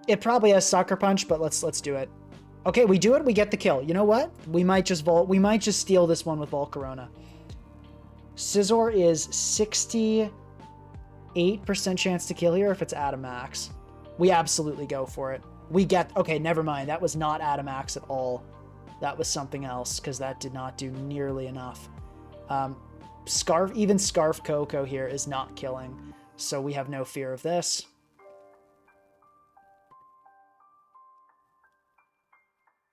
It probably has Sucker Punch, but let's do it. Okay, we do it. We get the kill. You know what? We might just steal this one with Volcarona. Scizor is 68% chance to kill here if it's at a max. We absolutely go for it. We get... Okay, never mind. That was not at a max at all. That was something else, because that did not do nearly enough. Even Scarf Coco here is not killing, so we have no fear of this.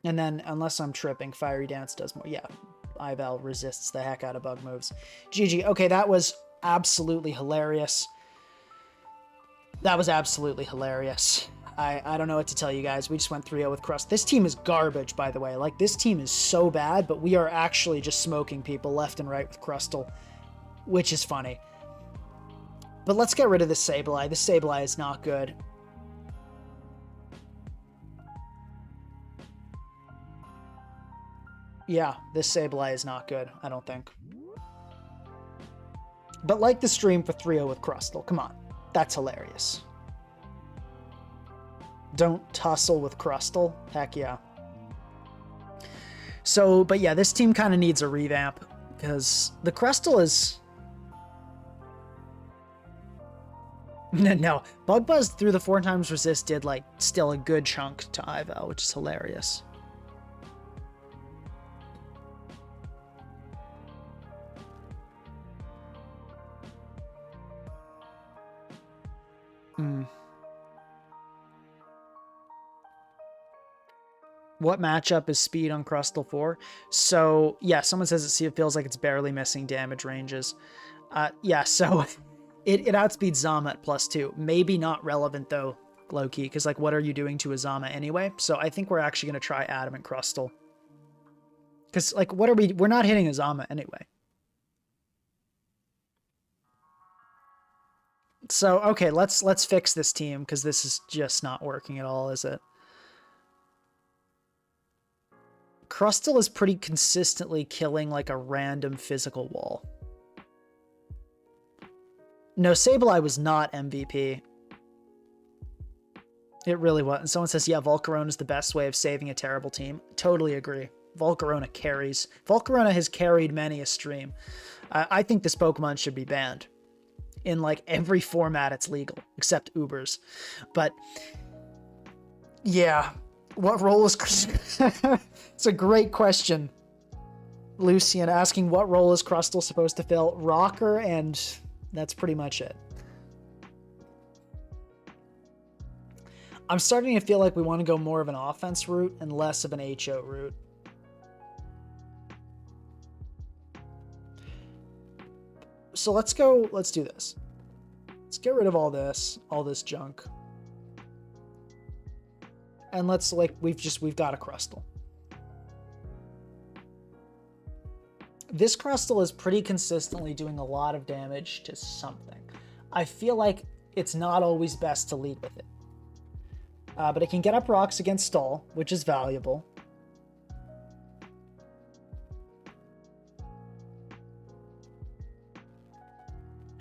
And then, unless I'm tripping, Fiery Dance does more. Yeah, Ival resists the heck out of bug moves. GG. Okay, that was absolutely hilarious. That was absolutely hilarious. I don't know what to tell you guys. We just went 3-0 with Crust. This team is garbage, by the way. Like, this team is so bad, but we are actually just smoking people left and right with Crustle, which is funny. But let's get rid of this Sableye. This Sableye is not good. Yeah, this Sableye is not good, I don't think. But like the stream for 3-0 with Crustle. Come on. That's hilarious. Don't tussle with Crustle. Heck yeah. So, but yeah, this team kind of needs a revamp because the Crustle is... No, Bug Buzz through the 4 times resist did like still a good chunk to Ival, which is hilarious. What matchup is speed on Crustle for? So, yeah, someone says it feels like it's barely missing damage ranges. Yeah, so it outspeeds Zama at +2. Maybe not relevant, though, low-key, because, like, what are you doing to a Zama anyway? So I think we're actually going to try Adamant Crustle. Because, like, what are we... We're not hitting a Zama anyway. So, okay, let's fix this team, because this is just not working at all, is it? Crustle is pretty consistently killing, like, a random physical wall. No, Sableye was not MVP. It really was. And someone says, yeah, Volcarona is the best way of saving a terrible team. Totally agree. Volcarona carries. Volcarona has carried many a stream. I think this Pokemon should be banned. In, like, every format it's legal, except Ubers. But, yeah. What role is... It's a great question. Lucian asking, what role is Crustle supposed to fill? Rocker, and that's pretty much it. I'm starting to feel like we want to go more of an offense route and less of an HO route. So let's do this. Let's get rid of all this junk. And let's, like, we've got a Crustle. This Crustle is pretty consistently doing a lot of damage to something. I feel like it's not always best to lead with it. But it can get up rocks against Stall, which is valuable.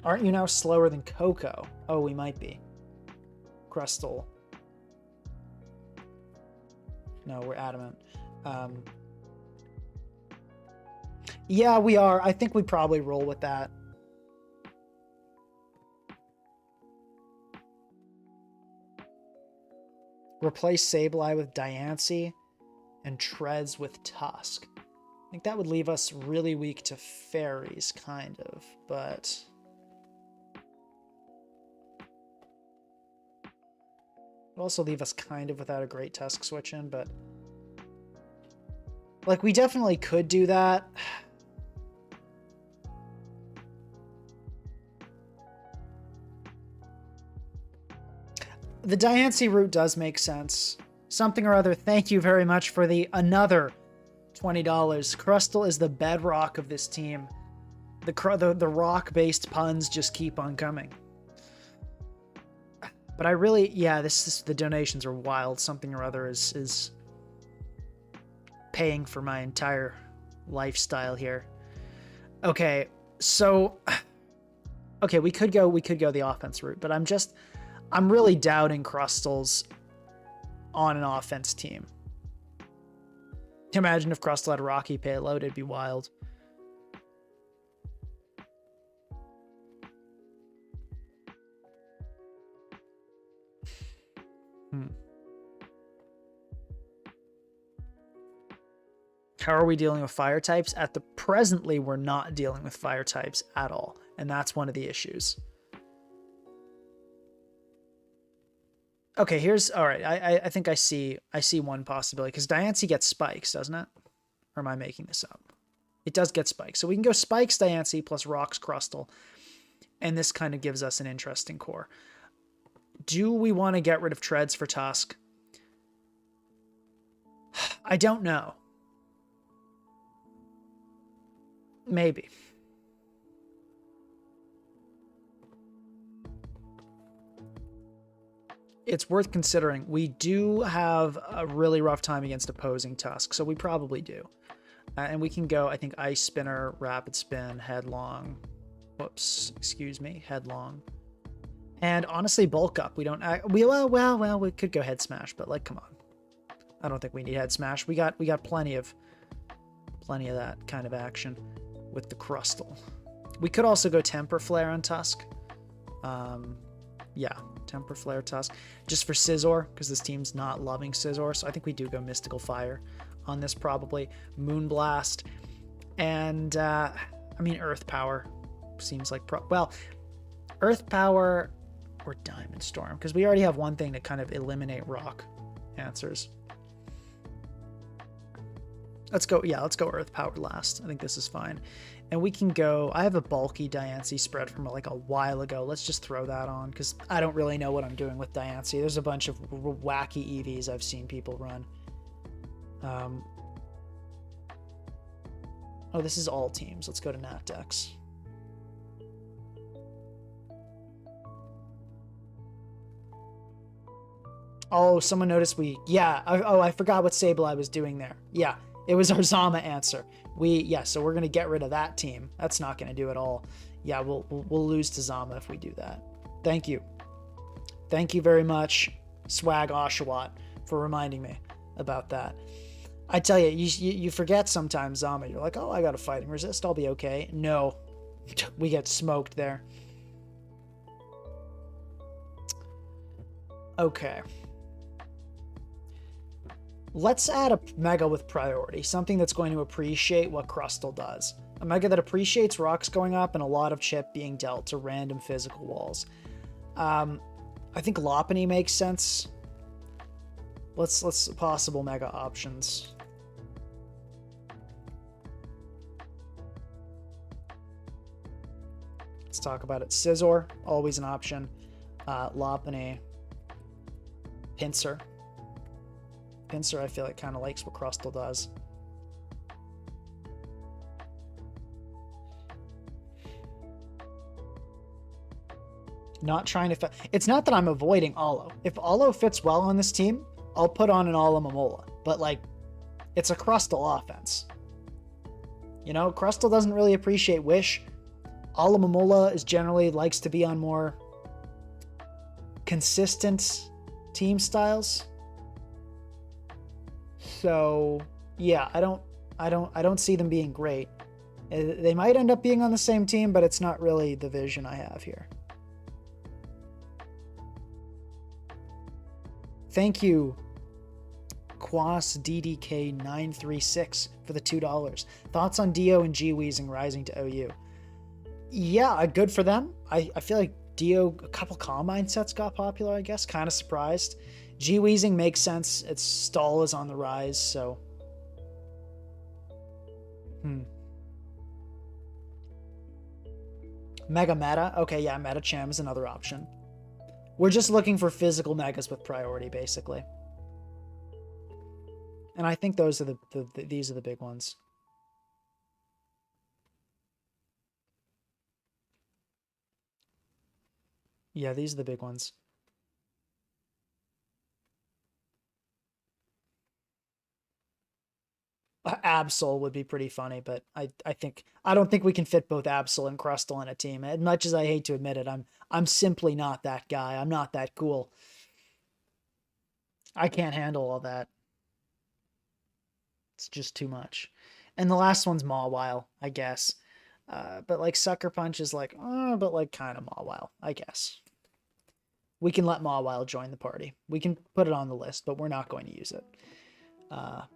Aren't you now slower than Coco? Oh, we might be. Crustle. No, we're Adamant. Yeah, we are. I think we probably roll with that. Replace Sableye with Diancie and Treads with Tusk. I think that would leave us really weak to fairies, kind of, but... It'll also leave us kind of without a great Tusk switch in, but... Like, we definitely could do that. The Diancie route does make sense. Something or other, thank you very much for another $20. Crustle is the bedrock of this team. The rock-based puns just keep on coming. But I really, yeah, the donations are wild. Something or other is paying for my entire lifestyle here. Okay, so, okay, we could go the offense route, but I'm really doubting Crustle's on an offense team. Imagine if Crustle had a Rocky payload, it'd be wild. How are we dealing with fire types? Presently, we're not dealing with fire types at all, and that's one of the issues. Okay, all right, I think I see one possibility, because Diancie gets spikes, doesn't it? Or am I making this up? It does get spikes. So we can go spikes Diancie plus rocks Crustle, and this kind of gives us an interesting core. Do we want to get rid of Treads for Tusk? I don't know. Maybe. It's worth considering. We do have a really rough time against opposing Tusk, so we probably do. And we can go, I think, Ice Spinner, Rapid Spin, Headlong. Whoops, excuse me, Headlong. And honestly, Bulk Up. We don't... Well, we could go Head Smash, but, like, come on. I don't think we need Head Smash. We got plenty of that kind of action with the Crustle. We could also go Temper Flare on Tusk. Yeah, Temper Flare Tusk. Just for Scizor, because this team's not loving Scizor, so I think we do go Mystical Fire on this probably. Moonblast. And, I mean, Earth Power seems like... Well, Earth Power or Diamond Storm, because we already have one thing to kind of eliminate rock answers. Let's go. Yeah, let's go Earth Power last. I think this is fine. And we can go. I have a bulky Diancie spread from like a while ago. Let's just throw that on because I don't really know what I'm doing with Diancie. There's a bunch of wacky EVs I've seen people run. Oh, this is all teams. Let's go to Natdex. Oh, someone noticed yeah. I forgot what Sable I was doing there. Yeah, it was our Zama answer. So we're going to get rid of that team. That's not going to do it all. Yeah, we'll lose to Zama if we do that. Thank you. Thank you very much, Swag Oshawott, for reminding me about that. I tell you forget sometimes, Zama. You're like, oh, I got a fighting resist. I'll be okay. No, we get smoked there. Okay. Let's add a Mega with priority, something that's going to appreciate what Crustle does. A Mega that appreciates rocks going up and a lot of chip being dealt to random physical walls. I think Lopunny makes sense. Let's possible Mega options. Let's talk about it. Scizor, always an option. Lopunny. Pinsir. Pinsir, I feel like, kind of likes what Crustle does. Not trying to... It's not that I'm avoiding Olo. If Olo fits well on this team, I'll put on an Alomomola. But, like, it's a Crustle offense. You know, Crustle doesn't really appreciate Wish. Alomomola is generally likes to be on more consistent team styles. So yeah, I don't see them being great. They might end up being on the same team, but it's not really the vision I have here. Thank you, Quas DDK936 for the $2. Thoughts on Dio and G-Weezing rising to OU? Yeah, good for them. I feel like Dio, a couple Combine sets got popular, I guess. Kind of surprised. G-Weezing makes sense. Its stall is on the rise, so... Mega Meta? Okay, yeah, Metacham is another option. We're just looking for physical Megas with priority, basically. And I think those are these are the big ones. Yeah, these are the big ones. Absol would be pretty funny, but I don't think we can fit both Absol and Crustle in a team. As much as I hate to admit it, I'm simply not that guy. I'm not that cool. I can't handle all that. It's just too much. And the last one's Mawile, I guess. But like Sucker Punch is like, but like kind of Mawile, I guess. We can let Mawile join the party. We can put it on the list, but we're not going to use it.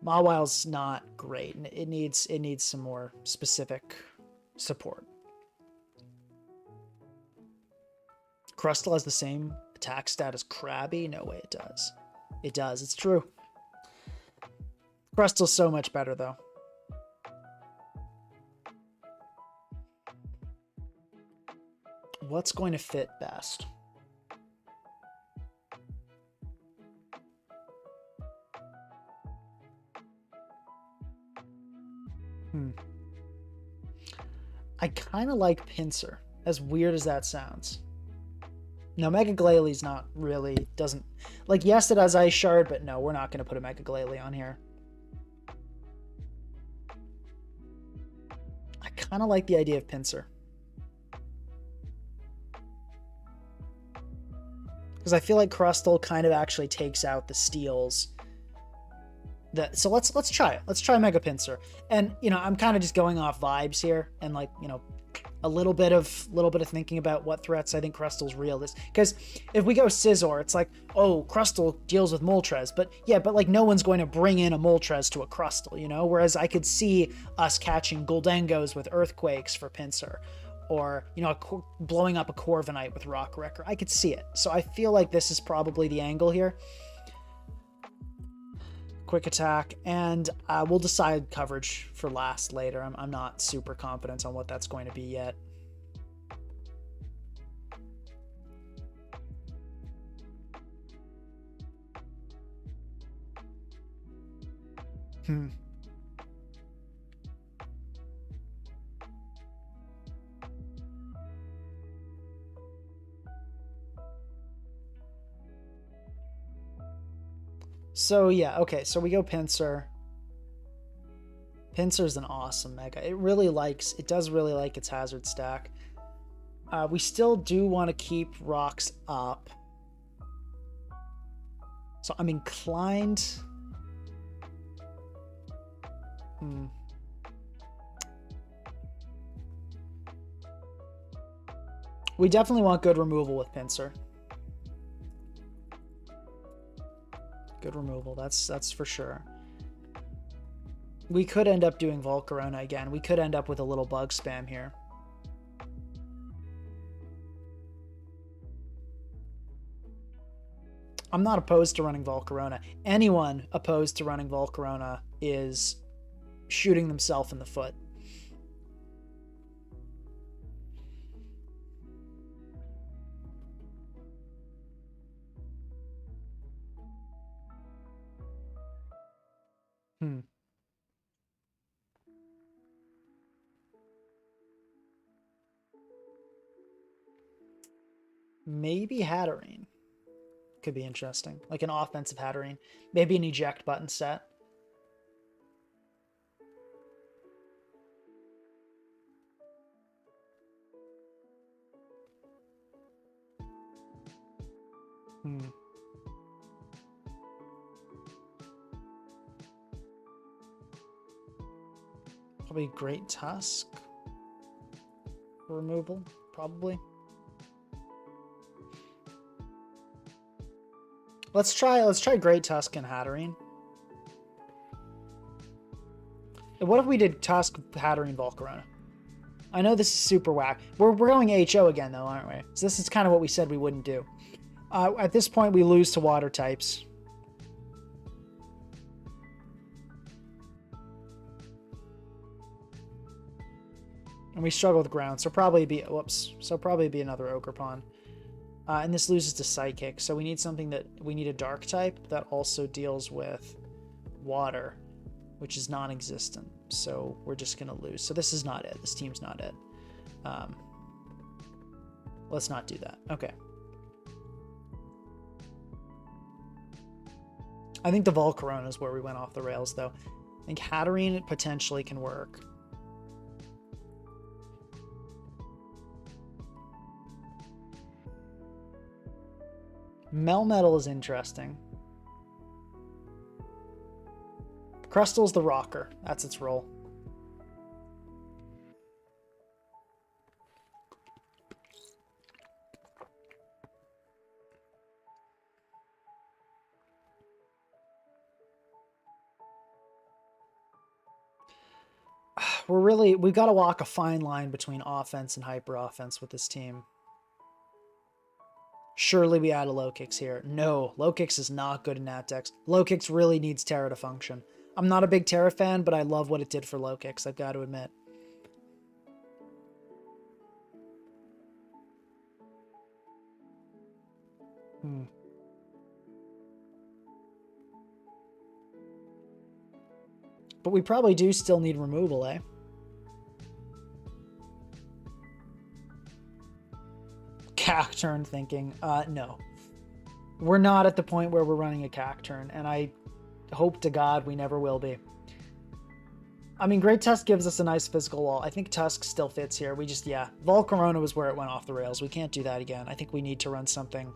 Mawile's not great. It needs some more specific support. Crustle has the same attack stat as Krabby? No way it does. It does. It's true. Crustle's so much better, though. What's going to fit best? I kind of like Pinsir, as weird as that sounds. No, Mega Glalie not really, doesn't... Like, yes, it has Ice Shard, but no, we're not going to put a Mega Glalie on here. I kind of like the idea of Pinsir. Because I feel like Crustle kind of actually takes out the steals. So let's try it. Let's try Mega Pinsir. And, you know, I'm kind of just going off vibes here and, like, you know, a little bit of thinking about what threats I think Crustle's real is. Because if we go Scizor, it's like, oh, Crustle deals with Moltres, but yeah, but like no one's going to bring in a Moltres to a Crustle, you know? Whereas I could see us catching Goldengos with Earthquakes for Pinsir, or, you know, blowing up a Corviknight with Rock Wrecker. I could see it. So I feel like this is probably the angle here. quick attack, and we'll decide coverage for last later. I'm not super confident on what that's going to be yet. So yeah, okay, so we go Pinsir. Pinsir's an awesome mega. It does really like its hazard stack. We still do want to keep rocks up. So I'm inclined... We definitely want good removal with Pinsir. Good removal, that's for sure. We could end up doing Volcarona again. We could end up with a little bug spam here. I'm not opposed to running Volcarona. Anyone opposed to running Volcarona is shooting themselves in the foot. Maybe Hatterene could be interesting. Like an offensive Hatterene. Maybe an eject button set. Probably Great Tusk for removal, probably. Let's try Great Tusk and Hatterene. What if we did Tusk, Hatterene, Volcarona? I know this is super whack. We're going HO again though, aren't we? So this is kind of what we said we wouldn't do. At this point, we lose to water types. And we struggle with ground, so probably be another Ogerpon. And this loses to Psychic, so we need a Dark type that also deals with water, which is non-existent. So we're just gonna lose. So this is not it. This team's not it. Let's not do that. Okay. I think the Volcarona is where we went off the rails, though. I think Hatterene potentially can work. Melmetal is interesting. Crustle's the rocker. That's its role. We've got to walk a fine line between offense and hyper offense with this team. Surely we add a low kicks here. No, low kicks is not good in nat decks. Low kicks really needs Terra to function. I'm not a big Terra fan, but I love what it did for low kicks, I've got to admit. But we probably do still need removal, eh? Cacturn thinking, no. We're not at the point where we're running a Cacturn, and I hope to God we never will be. I mean, Great Tusk gives us a nice physical wall. I think Tusk still fits here. We just, yeah. Volcarona was where it went off the rails. We can't do that again. I think we need to run something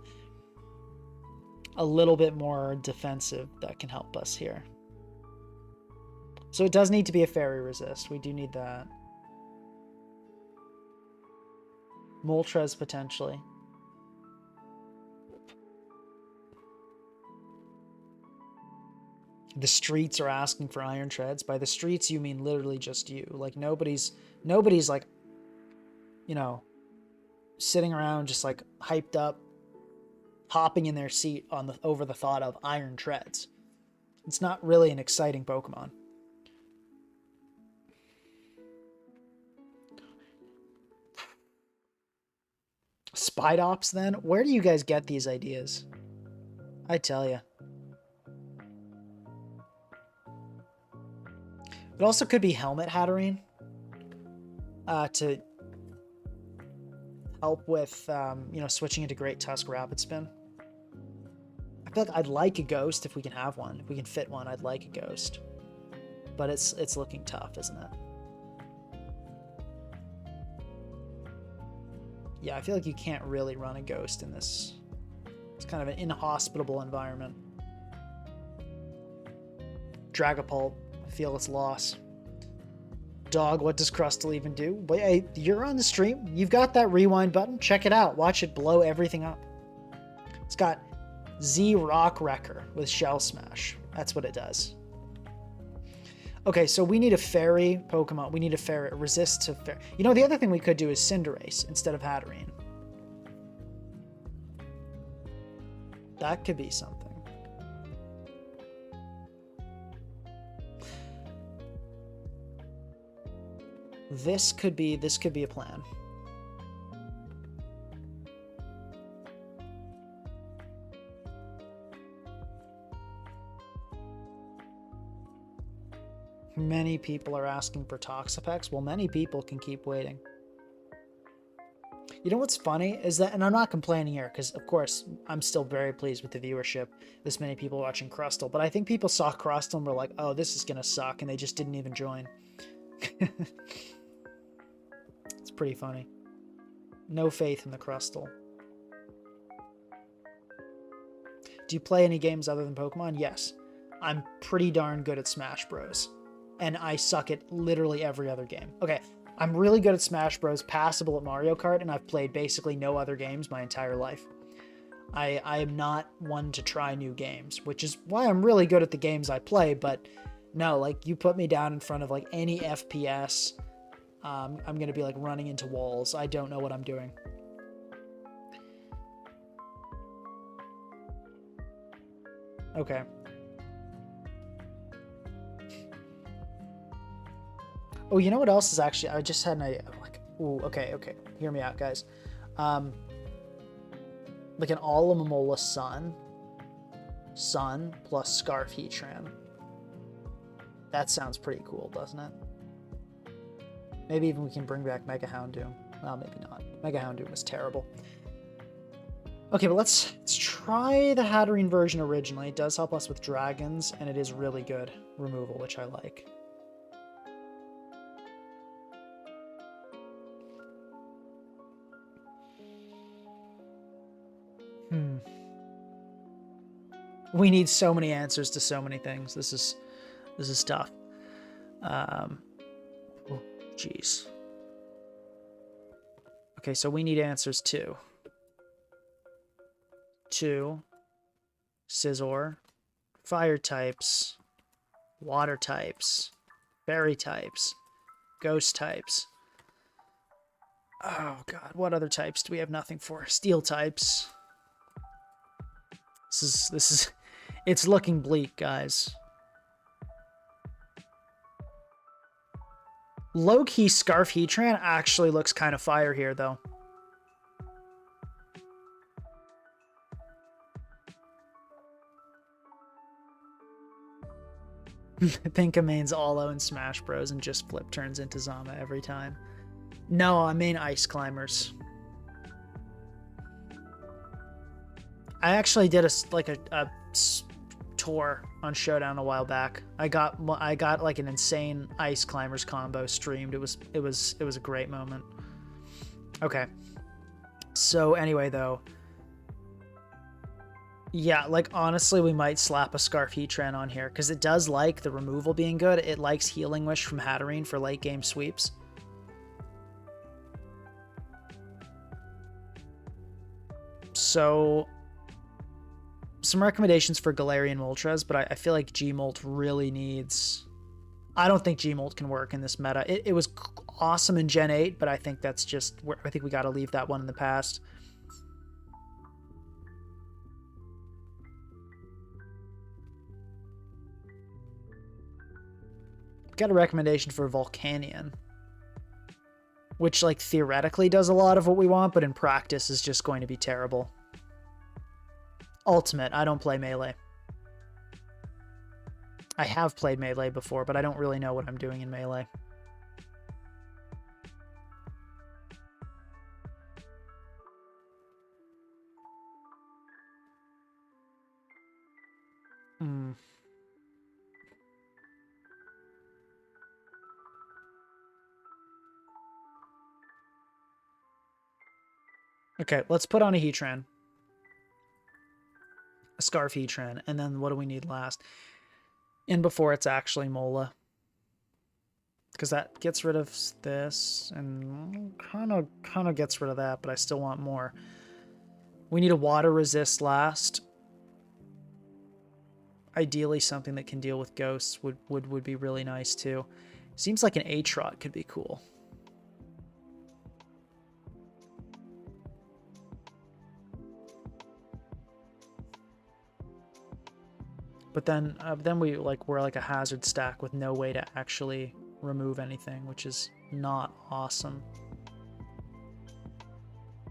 a little bit more defensive that can help us here. So it does need to be a Fairy Resist. We do need that. Moltres potentially. The streets are asking for Iron Treads. By the streets, you mean literally just you. Like nobody's like, you know, sitting around just like hyped up, hopping in their seat over the thought of Iron Treads. It's not really an exciting Pokemon. Spidops, then? Where do you guys get these ideas? I tell you. It also could be Helmet Hatterene. To help with, you know, switching into Great Tusk Rapid Spin. I feel like I'd like a Ghost if we can have one. If we can fit one, I'd like a Ghost. But it's looking tough, isn't it? Yeah, I feel like you can't really run a Ghost in this. It's kind of an inhospitable environment. Dragapult, I feel its loss. Dog, what does Crustle even do? Wait, hey, you're on the stream. You've got that rewind button. Check it out. Watch it blow everything up. It's got Z Rock Wrecker with Shell Smash. That's what it does. Okay, so we need a fairy Pokemon. We need a fairy. Resist to fairy. You know, the other thing we could do is Cinderace instead of Hatterene. That could be something. This could be a plan. Many people are asking for Toxapex. Well, many people can keep waiting. You know what's funny is that, and I'm not complaining here because, of course, I'm still very pleased with the viewership. This many people watching Crustle, but I think people saw Crustle and were like, "Oh, this is gonna suck," and they just didn't even join. It's pretty funny. No faith in the Crustle. Do you play any games other than Pokemon? Yes. I'm pretty darn good at Smash Bros. And I suck at literally every other game. Okay, I'm really good at Smash Bros, passable at Mario Kart, and I've played basically no other games my entire life. I am not one to try new games, which is why I'm really good at the games I play, but no, like, you put me down in front of, like, any FPS, I'm going to be, like, running into walls. I don't know what I'm doing. Okay. Oh, you know what else is actually... I just had an idea. Like, ooh, okay. Hear me out, guys. Like an Alomomola Sun plus Scarf Heatran. That sounds pretty cool, doesn't it? Maybe even we can bring back Mega Houndoom. Well, maybe not. Mega Houndoom was terrible. Okay, but let's try the Hatterene version originally. It does help us with dragons, and it is really good removal, which I like. We need so many answers to so many things. This is tough. Oh, jeez. Okay, so we need answers too. Scizor, fire types, water types, fairy types, ghost types. Oh god, what other types do we have nothing for? Steel types. This is it's looking bleak, guys. Low-key Scarf Heatran actually looks kind of fire here, though. Pinka mains Alo in Smash Bros. And just flip turns into Zama every time. No, I main Ice Climbers. I actually did a tour on Showdown a while back. I got like an insane Ice Climbers combo streamed. It was a great moment. Okay. So anyway, though, yeah, like honestly, we might slap a Scarf Heatran on here because it does like the removal being good. It likes Healing Wish from Hatterene for late game sweeps. So some recommendations for Galarian Moltres, but I feel like Gmolt really needs... I don't think Gmolt can work in this meta. It was awesome in Gen 8, but I think that's just... I think we got to leave that one in the past. got a recommendation for Volcanion, which like theoretically does a lot of what we want, but in practice is just going to be terrible. Ultimate, I don't play melee. I have played melee before, but I don't really know what I'm doing in melee. Okay, let's put on a Heatran. A Scarf Heatran. And then what do we need last? And before it's actually Mola. Because that gets rid of this and kind of gets rid of that, but I still want more. We need a Water Resist last. Ideally something that can deal with ghosts would be really nice too. Seems like an Aatrot could be cool. But then we're like a hazard stack with no way to actually remove anything, which is not awesome.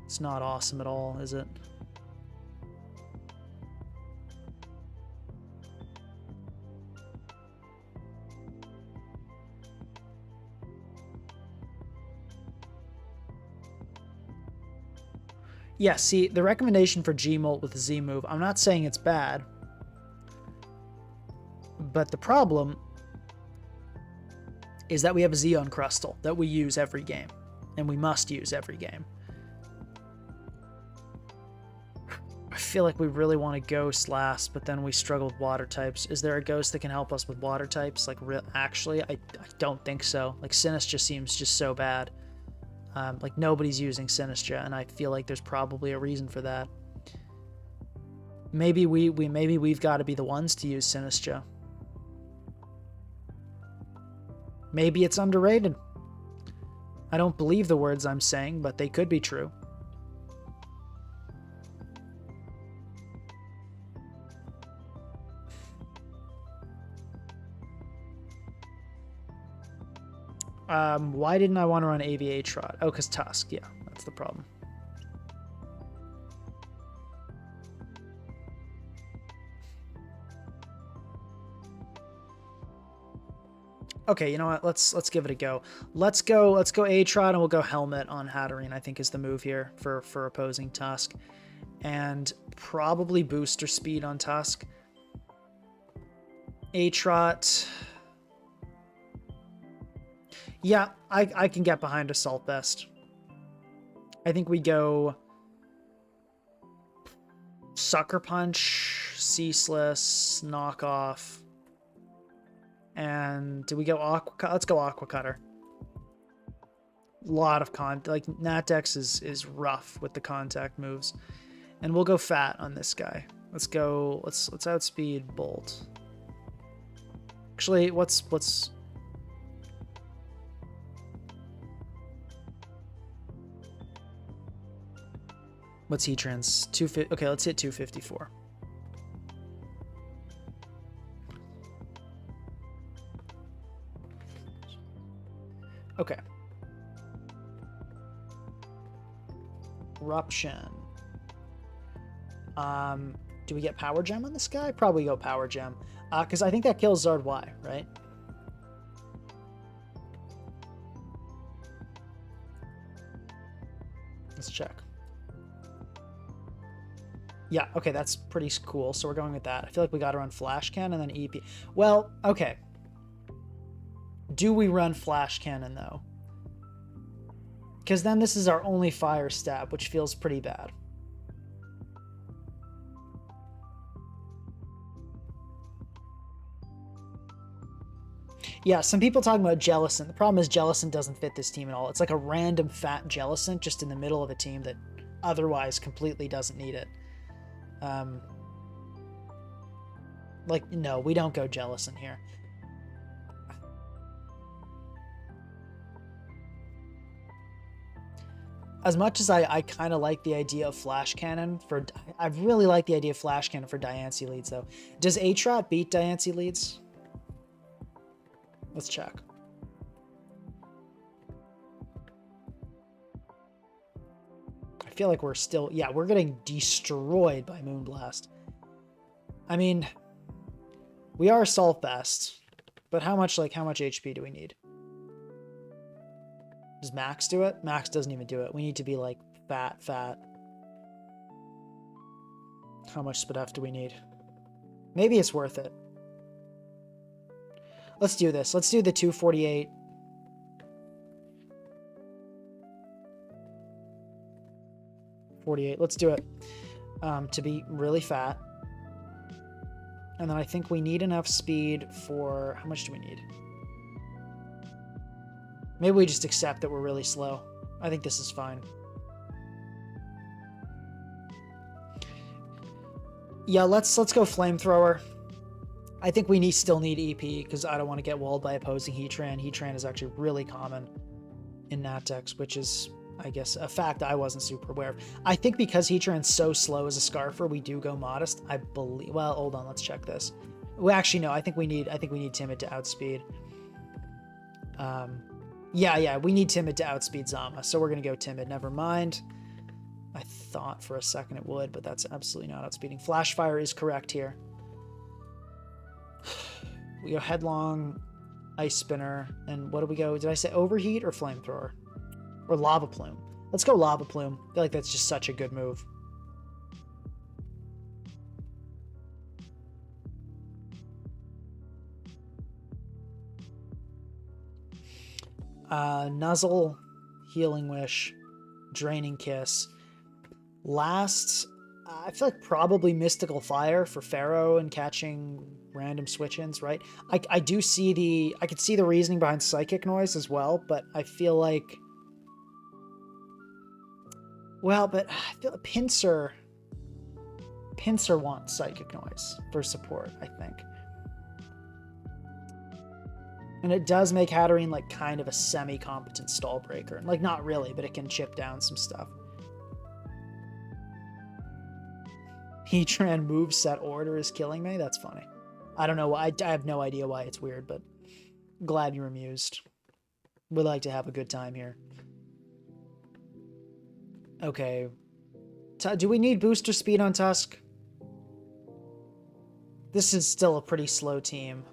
It's not awesome at all, is it? Yeah, see, the recommendation for Gmolt with Z move, I'm not saying it's bad. But the problem is that we have a Zeon Crustle that we use every game. And we must use every game. I feel like we really want a Ghost last, but then we struggle with Water types. Is there a Ghost that can help us with Water types? Like, actually, I don't think so. Like, Sinistcha seems just so bad. Like, nobody's using Sinistcha, and I feel like there's probably a reason for that. Maybe we've got to be the ones to use Sinistcha. Maybe it's underrated. I don't believe the words I'm saying, but they could be true. Why didn't I want to run Aatrot? Oh, because Tusk. Yeah, that's the problem. Okay, you know what? Let's give it a go. Let's go Aatrot and we'll go Helmet on Hatterene, I think is the move here for opposing Tusk. And probably booster speed on Tusk. Aatrot. Yeah, I can get behind Assault Vest. I think we go Sucker Punch, Ceaseless, Knockoff. And do we go Aqua? Let's go Aqua Cutter. A lot of like Natdex is rough with the contact moves. And we'll go Fat on this guy. Let's outspeed Bolt. Actually, what's Heatran's? 250. Okay, let's hit 254. Okay. Eruption. Do we get Power Gem on this guy? Probably go Power Gem. Because I think that kills Zard Y, right? Let's check. Yeah, okay, that's pretty cool. So we're going with that. I feel like we got to run Flash Cannon and then EP. Well, okay. Do we run Flash Cannon, though? Because then this is our only fire stab, which feels pretty bad. Yeah, some people talking about Jellicent. The problem is Jellicent doesn't fit this team at all. It's like a random fat Jellicent just in the middle of a team that otherwise completely doesn't need it. Like, no, we don't go Jellicent here. As much as I kind of like the idea of Flash Cannon for... I really like the idea of Flash Cannon for Diancie leads, though. Does Aatrot beat Diancie leads? Let's check. I feel like we're still... Yeah, we're getting destroyed by Moonblast. I mean, we are Assault Best, but how much HP do we need? Does Max do it? Max doesn't even do it. We need to be like fat. How much SPDF do we need? Maybe it's worth it. Let's do this. Let's do the 248. Let's do it to be really fat. And then I think we need enough speed for... How much do we need? Maybe we just accept that we're really slow. I think this is fine. Yeah, let's go Flamethrower. I think we still need EP because I don't want to get walled by opposing Heatran. Heatran is actually really common in Nat-Dex, which is, I guess, a fact I wasn't super aware of. I think because Heatran's so slow as a Scarfer, we do go Modest. I believe... Well, hold on, let's check this. Well, actually, no, I think we need Timid to outspeed. Yeah, we need Timid to outspeed Zama, so we're going to go Timid. Never mind. I thought for a second it would, but that's absolutely not outspeeding. Flash Fire is correct here. We go Headlong, Ice Spinner, and what do we go? Did I say Overheat or Flamethrower? Or Lava Plume? Let's go Lava Plume. I feel like that's just such a good move. Nuzzle, Healing Wish, Draining Kiss. Last, I feel like probably Mystical Fire for Pharaoh and catching random switch-ins, right? I could see the reasoning behind Psychic Noise as well, but I feel like... Well, but I feel like Pinsir wants Psychic Noise for support, I think. And it does make Hatterene like kind of a semi-competent stall breaker. Like not really, but it can chip down some stuff. Heatran moveset order is killing me. That's funny. I don't know why. I have no idea why it's weird, but glad you're amused. Would like to have a good time here. Okay. Do we need booster speed on Tusk? This is still a pretty slow team.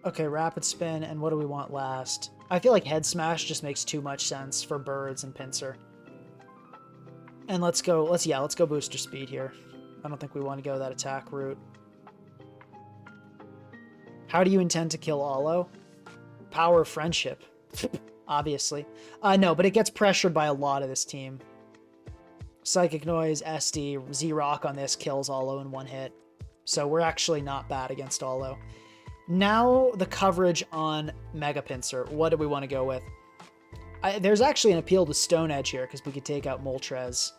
Okay, Rapid Spin, and what do we want last? I feel like Head Smash just makes too much sense for Birds and Pinsir. And let's go Booster Speed here. I don't think we want to go that attack route. How do you intend to kill Allo? Power of Friendship. Obviously. No, but it gets pressured by a lot of this team. Psychic Noise, SD, Z-Rock on this kills Allo in one hit. So we're actually not bad against Allo. Now the coverage on Mega Pinsir. What do we want to go with? There's actually an appeal to Stone Edge here because we could take out Moltres.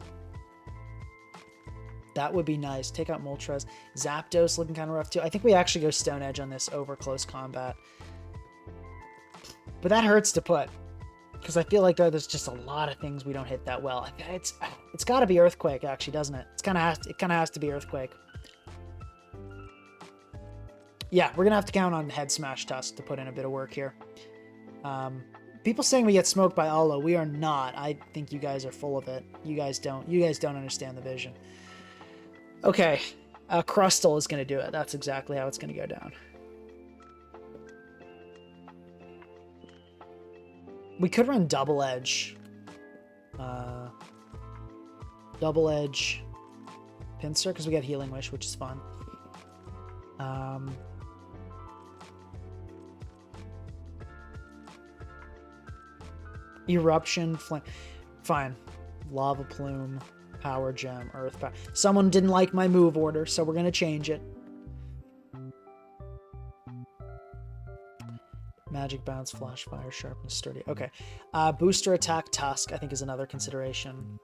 That would be nice. Take out Moltres. Zapdos looking kind of rough too. I think we actually go Stone Edge on this over Close Combat. But that hurts to put because I feel like there's just a lot of things we don't hit that well. It's got to be Earthquake actually, doesn't it? It kind of has to be Earthquake. Yeah, we're going to have to count on Head Smash Tusk to put in a bit of work here. People saying we get smoked by Allo. We are not. I think you guys are full of it. You guys don't understand the vision. Okay. Crustle is going to do it. That's exactly how it's going to go down. We could run Double Edge. Double Edge Pinsir because we got Healing Wish, which is fun. Eruption, Flame. Fine. Lava Plume, Power Gem, Earth Power. Someone didn't like my move order, so we're going to change it. Magic Bounce, Flash Fire, Sharpness, Sturdy. Okay. Booster Attack Tusk, I think, is another consideration.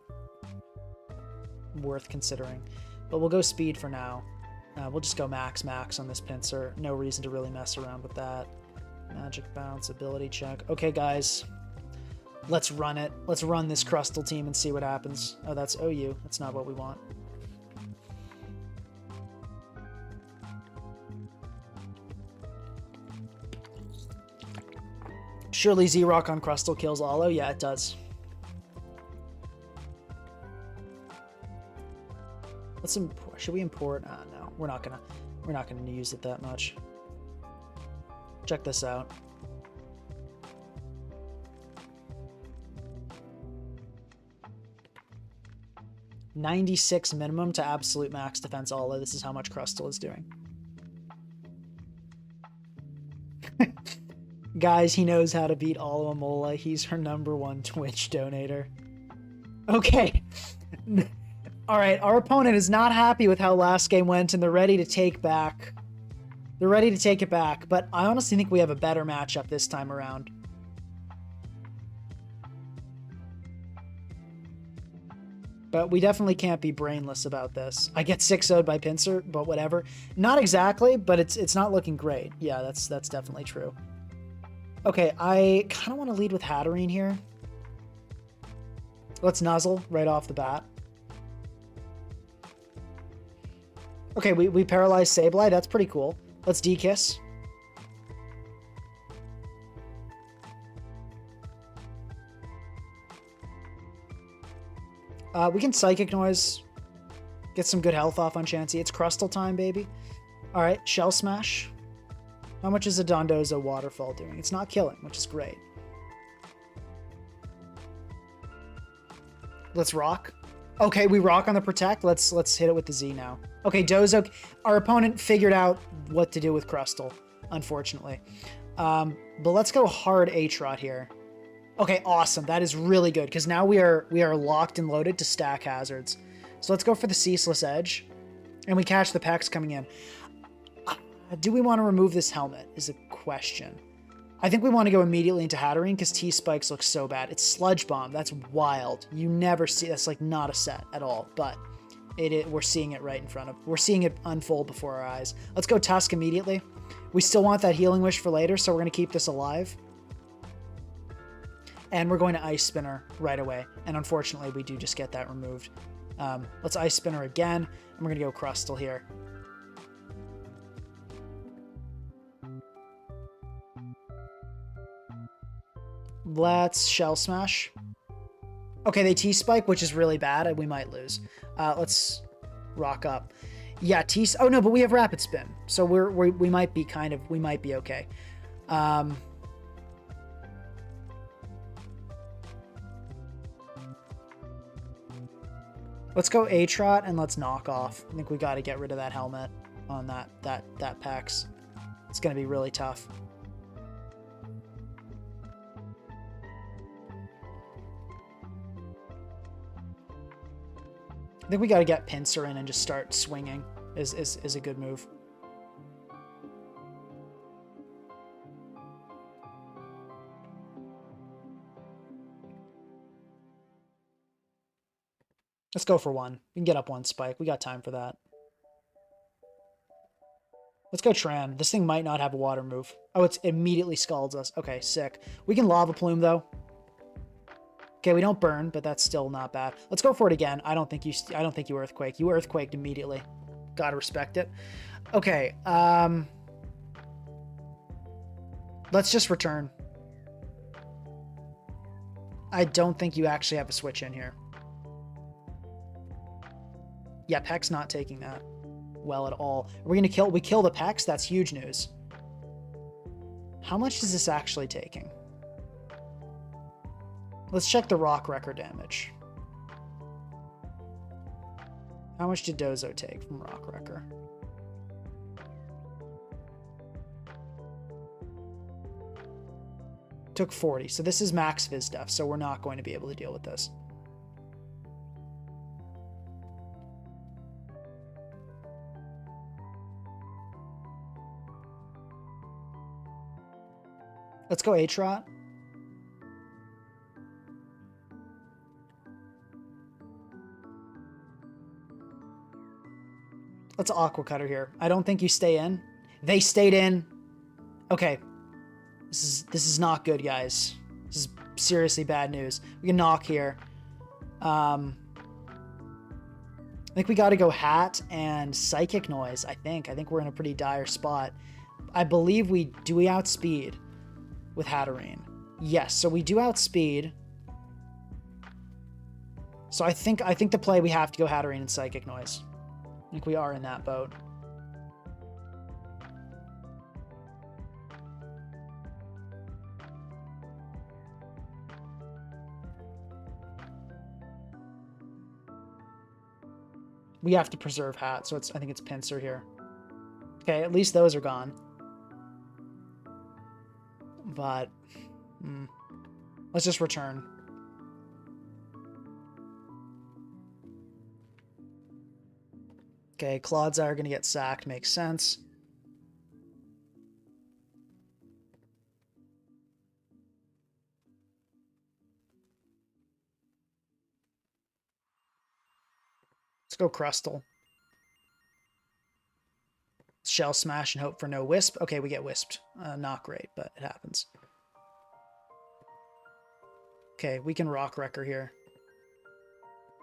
Worth considering. But we'll go Speed for now. We'll just go Max on this Pinsir. No reason to really mess around with that. Magic bounce, ability check. Okay, guys. Let's run it. Let's run this Crustle team and see what happens. Oh, that's OU. That's not what we want. Surely Z-Rock on Crustle kills Alo? Yeah, it does. Let's import. Should we import? No, we're not gonna use it that much. Check this out. $96 minimum to absolute max defense Alo. This is how much Crustle is doing. Guys, he knows how to beat Alo Amola. He's her #1 Twitch donator. Okay. All right, our opponent is not happy with how last game went, and they're ready to take back. They're ready to take it back, but I honestly think we have a better matchup this time around. But we definitely can't be brainless about this. I get 6-0'd by Pinsir, but whatever. Not exactly, but it's not looking great. Yeah, that's definitely true. Okay, I kind of want to lead with Hatterene here. Let's Nuzzle right off the bat. Okay, we paralyze Sableye. That's pretty cool. Let's D-Kiss. We can Psychic Noise. Get some good health off on Chansey. It's Crustle time, baby. All right, Shell Smash. How much is a Dondozo Waterfall doing? It's not killing, which is great. Let's rock. Okay, we rock on the Protect. Let's hit it with the Z now. Okay, Dozo. Our opponent figured out what to do with Crustle, unfortunately. But let's go hard A-Trot here. Okay, awesome. That is really good, because now we are locked and loaded to stack hazards. So let's go for the Ceaseless Edge, and we catch the Pex coming in. Do we want to remove this helmet is a question. I think we want to go immediately into Hatterene because T-Spikes look so bad. It's Sludge Bomb. That's wild. You never see... That's like not a set at all, but we're seeing it right in front of... We're seeing it unfold before our eyes. Let's go Tusk immediately. We still want that Healing Wish for later, so we're going to keep this alive. And we're going to Ice Spinner right away. And unfortunately, we do just get that removed. Let's Ice Spinner again, and we're going to go Crustle here. Let's Shell Smash. Okay, they T-Spike, which is really bad. We might lose. Let's rock up. Yeah, Oh, no, but we have Rapid Spin. So we might be we might be okay. Let's go A-Trot and let's knock off. I think we got to get rid of that helmet on that Pex. It's going to be really tough. I think we got to get Pinsir in and just start swinging is a good move. Let's go for one. We can get up one spike. We got time for that. Let's go Tran. This thing might not have a water move. Oh, it immediately scalds us. Okay, sick. We can Lava Plume, though. Okay, we don't burn, but that's still not bad. Let's go for it again. I don't think you Earthquake. You Earthquaked immediately. Gotta respect it. Okay, let's just return. I don't think you actually have a switch in here. Yeah, Peck's not taking that well at all. We're gonna kill the Pex. That's huge news. How much is this actually taking? Let's check the Rock Wrecker damage. How much did Dozo take from Rock Wrecker? Took 40. So this is max Fizz Def, so we're not going to be able to deal with this. Let's go A-Trot. Let's Aqua Cutter here. I don't think you stay in. They stayed in. Okay. This is not good, guys. This is seriously bad news. We can knock here. I think we got to go Hat and Psychic Noise, I think. I think we're in a pretty dire spot. I believe we outspeed with Hatterene? Yes, so we do outspeed. So I think the play we have to go Hatterene and Psychic Noise. I think we are in that boat. We have to preserve Hat, so I think it's Pinsir here. Okay, at least those are gone. But let's just return. Okay, Clodsire are going to get sacked. Makes sense. Let's go Crustle. Shell Smash and hope for no Wisp. Okay, we get Wisped. Not great, but it happens. Okay, we can Rock Wrecker here.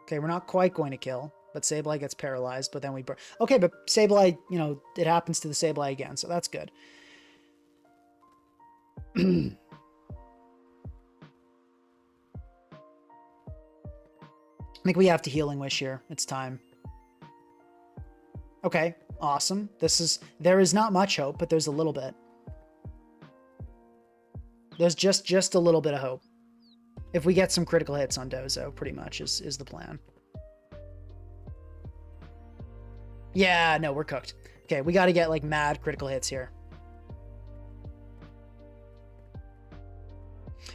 Okay, we're not quite going to kill, but Sableye gets paralyzed, but then we... Okay, but Sableye, you know, it happens to the Sableye again, so that's good. I think we have to Healing Wish here. It's time. Okay, awesome. There is not much hope, but there's a little bit. There's just a little bit of hope. If we get some critical hits on Dozo, pretty much is the plan. Yeah, no, we're cooked. Okay, we got to get like mad critical hits here.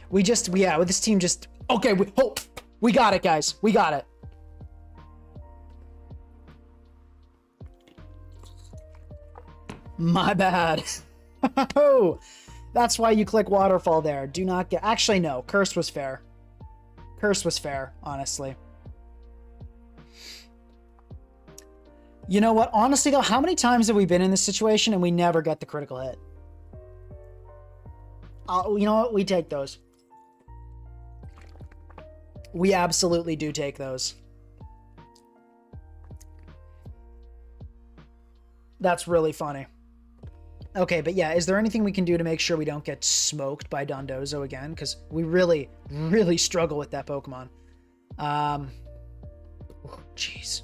With this team just... Okay, we got it, guys. We got it. My bad. Oh, that's why you click Waterfall there. Do not get... Actually, no. Curse was fair. Curse was fair, honestly. You know what? Honestly, though, how many times have we been in this situation and we never get the critical hit? You know what? We take those. We absolutely do take those. That's really funny. Okay, but yeah, is there anything we can do to make sure we don't get smoked by Dondozo again? Because we really, really struggle with that Pokemon. Jeez.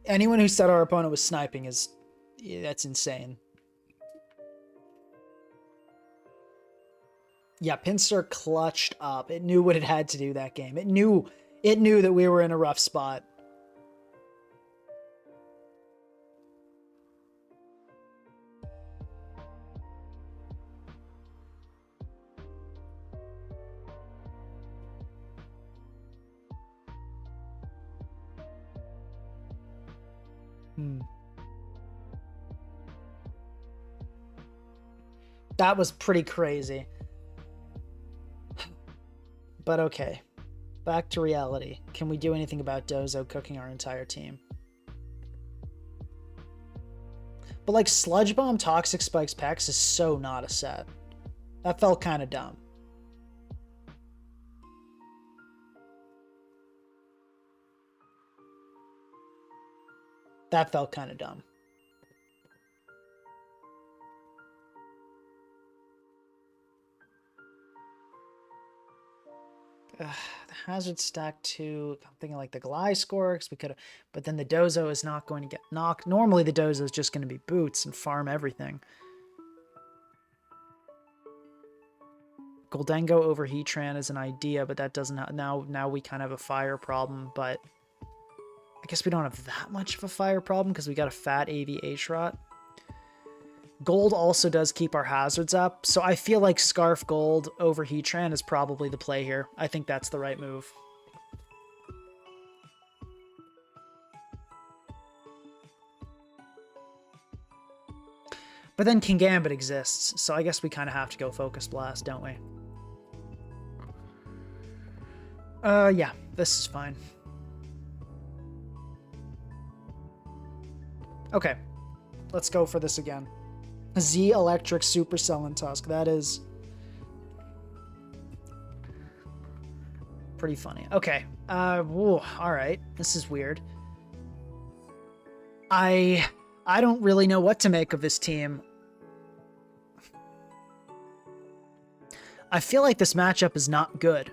Anyone who said our opponent was sniping that's insane. Yeah, Pinsir clutched up. It knew what it had to do that game. It knew that we were in a rough spot. That was pretty crazy. But okay. Back to reality. Can we do anything about Dozo cooking our entire team? But like Sludge Bomb, Toxic Spikes, Pex is so not a set. That felt kind of dumb. That felt kind of dumb. The hazard stack to, I'm thinking like the Gliscor, because we could have, but then the Dozo is not going to get knocked. Normally the Dozo is just going to be boots and farm everything. Goldengo over Heatran is an idea, but that doesn't, now we kind of have a fire problem, but I guess we don't have that much of a fire problem because we got a fat AV H-Rot. Gold also does keep our hazards up, so I feel like Scarf Gold over Heatran is probably the play here. I think that's the right move. But then Kingambit exists, so I guess we kind of have to go Focus Blast, don't we? Yeah, this is fine. Okay, let's go for this again. Z Electric Supercell and Tusk. That is pretty funny. Okay. All right. This is weird. I don't really know what to make of this team. I feel like this matchup is not good.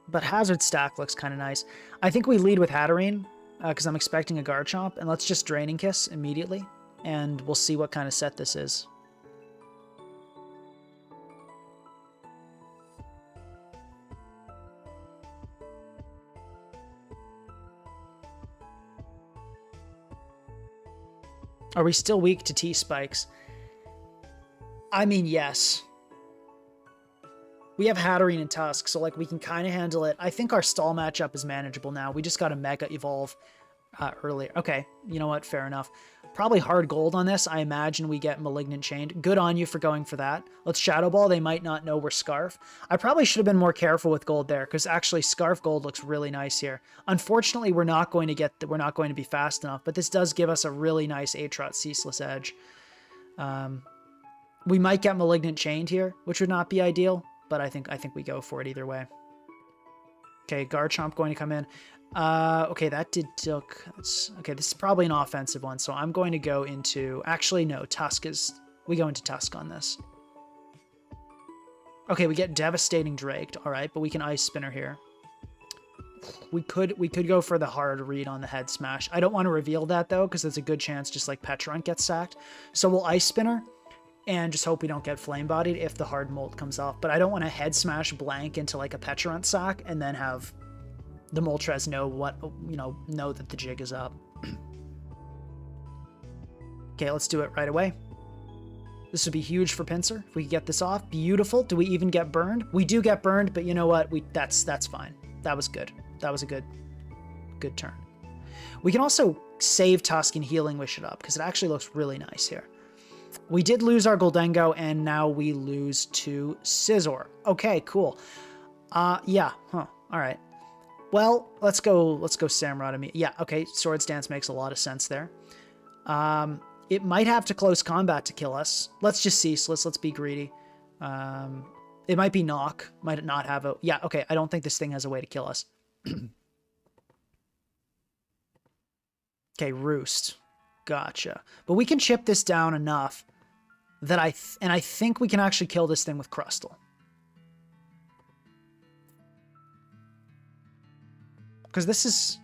But Hazard Stack looks kind of nice. I think we lead with Hatterene, because I'm expecting a Garchomp, and let's just Draining Kiss immediately, and we'll see what kind of set this is. Are we still weak to T-Spikes? I mean, yes. We have Hatterene and Tusk, so like we can kind of handle it. I think our stall matchup is manageable now. We just got to Mega Evolve earlier. Okay, you know what? Fair enough. Probably hard gold on this. I imagine we get Malignant Chained. Good on you for going for that. Let's Shadow Ball. They might not know we're Scarf. I probably should have been more careful with gold there, because actually Scarf Gold looks really nice here. Unfortunately, we're not going to be fast enough, but this does give us a really nice Aatrot Ceaseless Edge. We might get Malignant Chained here, which would not be ideal. But I think we go for it either way. Okay, Garchomp going to come in. Okay, that did took. Okay, this is probably an offensive one, so I'm going to go into. Actually, no, Tusk is. We go into Tusk on this. Okay, we get Devastating Draked. All right, but we can Ice Spinner here. We could go for the hard read on the Head Smash. I don't want to reveal that though, because there's a good chance just like Petrunk gets sacked. So we'll Ice Spinner. And just hope we don't get flame-bodied if the hard molt comes off. But I don't want to head smash blank into like a Petulant sack and then have the Moltres know that the jig is up. Okay, let's do it right away. This would be huge for Pinsir if we could get this off. Beautiful. Do we even get burned? We do get burned, but you know what? That's fine. That was good. That was a good turn. We can also save Tusk and Healing Wish it up because it actually looks really nice here. We did lose our Goldengo, and now we lose to Scizor. Okay, cool. Yeah, huh, all right. Well, let's go Samurott to me. Yeah, okay, Swords Dance makes a lot of sense there. It might have to close combat to kill us. Let's just Ceaseless, let's be greedy. It might be Knock, might not have a... Yeah, okay, I don't think this thing has a way to kill us. Okay, Roost. Gotcha. But we can chip this down enough that I think we can actually kill this thing with Crustle. Because this is...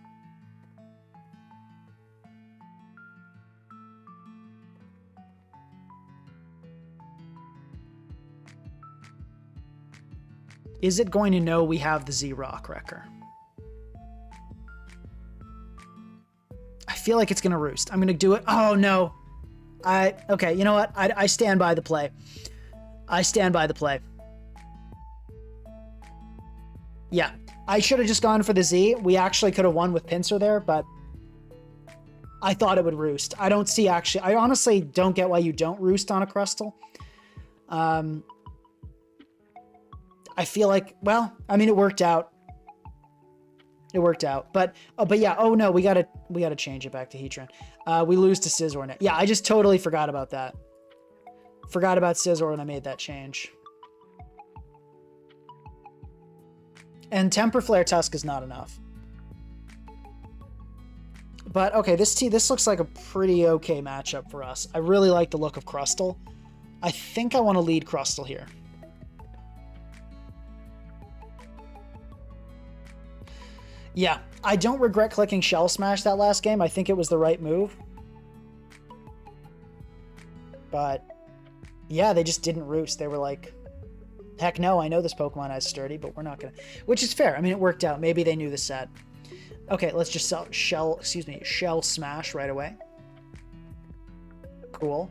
Is it going to know we have the Z-Rock Wrecker? I feel like it's going to Roost. I'm going to do it. Oh, no. Okay, you know what? I stand by the play. I stand by the play. Yeah, I should have just gone for the Z. We actually could have won with Pinsir there, but I thought it would Roost. I don't see actually... I honestly don't get why you don't Roost on a Crustle. I feel like... Well, I mean, it worked out. It worked out, but yeah. Oh no, we gotta change it back to Heatran. We lose to Scizor now. Yeah, I just totally forgot about that. Forgot about Scizor when I made that change. And Temper Flare Tusk is not enough. But okay, this looks like a pretty okay matchup for us. I really like the look of Crustle. I think I want to lead Crustle here. Yeah, I don't regret clicking Shell Smash that last game. I think it was the right move. But yeah, they just didn't Roost. They were like, heck no, I know this Pokemon has Sturdy, but we're not gonna... Which is fair. I mean, it worked out. Maybe they knew the set. Okay, let's just Shell Smash right away. Cool.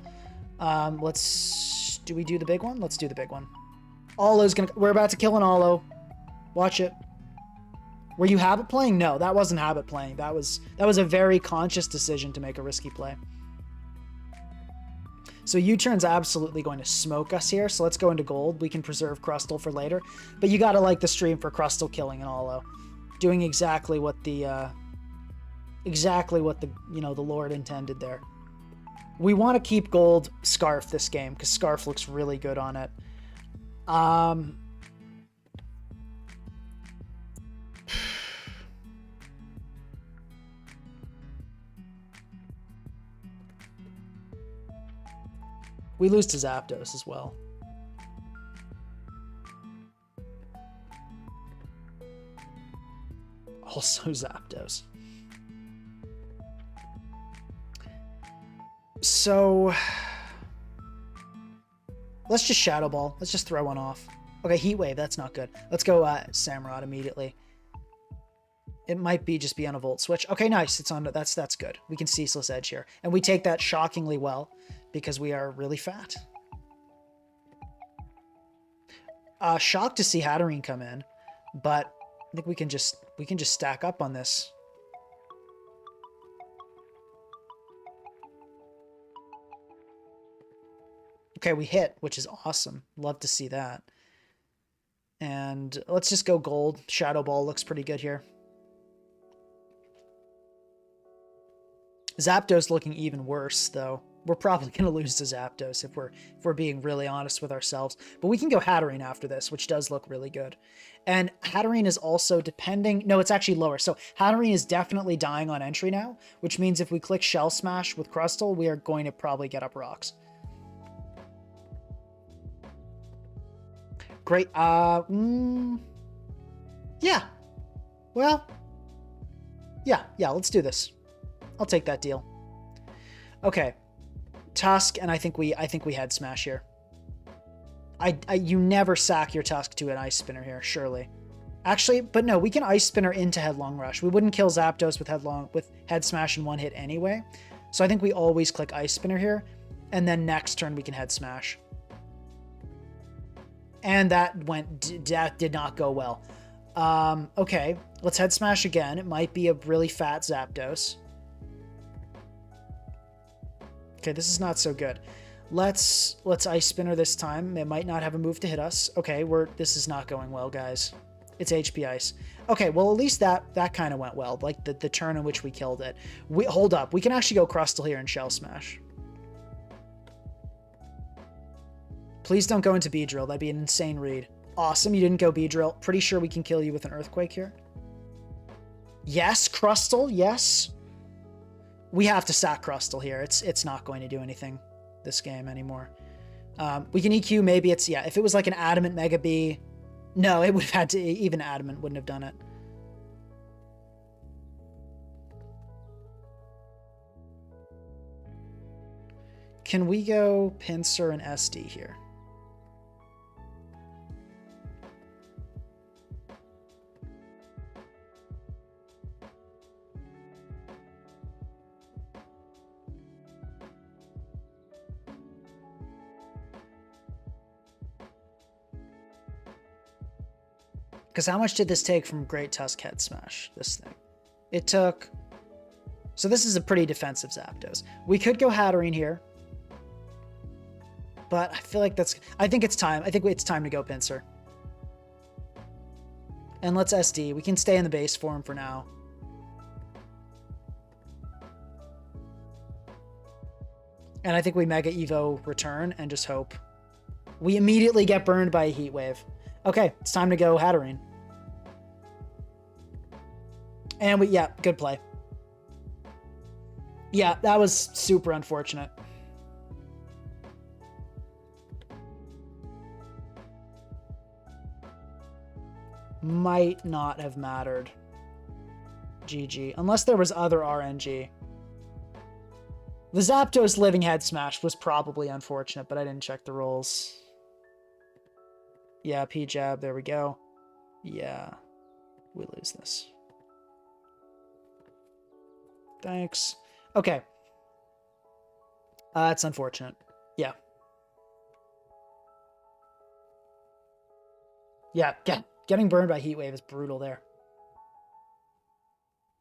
Do we do the big one? Let's do the big one. Alo's gonna... We're about to kill an Alo. Watch it. Were you habit playing? No, that wasn't habit playing. That was a very conscious decision to make a risky play. So U-turn's absolutely going to smoke us here. So let's go into gold. We can preserve Crustle for later. But you got to like the stream for Crustle killing an Alo. Doing exactly what the exactly what the Lord intended there. We want to keep gold Scarf this game because Scarf looks really good on it. We lose to Zapdos as well. Also Zapdos. So let's just Shadow Ball. Let's just throw one off. Okay, Heat Wave. That's not good. Let's go Samurott immediately. It might just be on a Volt Switch. Okay, nice. It's on. That's good. We can Ceaseless Edge here, and we take that shockingly well because we are really fat. Shocked to see Hatterene come in, but I think we can just stack up on this. Okay, we hit, which is awesome. Love to see that. And let's just go gold. Shadow Ball looks pretty good here. Zapdos looking even worse, though. We're probably going to lose to Zapdos if we're being really honest with ourselves. But we can go Hatterene after this, which does look really good. And Hatterene is also depending... No, it's actually lower. So Hatterene is definitely dying on entry now, which means if we click Shell Smash with Crustle, we are going to probably get up rocks. Great. Yeah. Well, yeah, let's do this. I'll take that deal. Okay. Tusk, and I think we Head Smash here. You never sack your Tusk to an Ice Spinner here, surely. Actually, but no, we can Ice Spinner into Headlong Rush. We wouldn't kill Zapdos with Head Smash in one hit anyway. So I think we always click Ice Spinner here, and then next turn we can Head Smash. And that did not go well. Okay, let's Head Smash again. It might be a really fat Zapdos. Okay, this is not so good. Let's Ice Spinner this time. It might not have a move to hit us. Okay, this is not going well, guys. It's HP Ice. Okay, well, at least that kind of went well, like the turn in which we killed it. Hold up. We can actually go Crustle here and Shell Smash. Please don't go into Beedrill. That'd be an insane read. Awesome, you didn't go Beedrill. Pretty sure we can kill you with an Earthquake here. Yes, Crustle, yes. We have to sack Crustle here. It's not going to do anything this game anymore. We can EQ, maybe it's, yeah, if it was like an Adamant Mega Bee, no, it would have had to, even Adamant wouldn't have done it. Can we go Pinsir and SD here? Because how much did this take from Great Tusk Head Smash, this thing? It took... So this is a pretty defensive Zapdos. We could go Hatterene here. But I feel like that's... I think it's time. I think it's time to go Pinsir. And let's SD. We can stay in the base form for now. And I think we Mega Evo return and just hope. We immediately get burned by a Heat Wave. Okay, it's time to go Hatterene. And yeah, good play. Yeah, that was super unfortunate. Might not have mattered. GG. Unless there was other RNG. The Zapdos living Head Smash was probably unfortunate, but I didn't check the rolls. Yeah, P-Jab, there we go. Yeah, we lose this. Thanks. Okay. That's unfortunate. Yeah. Yeah, getting burned by Heat Wave is brutal there.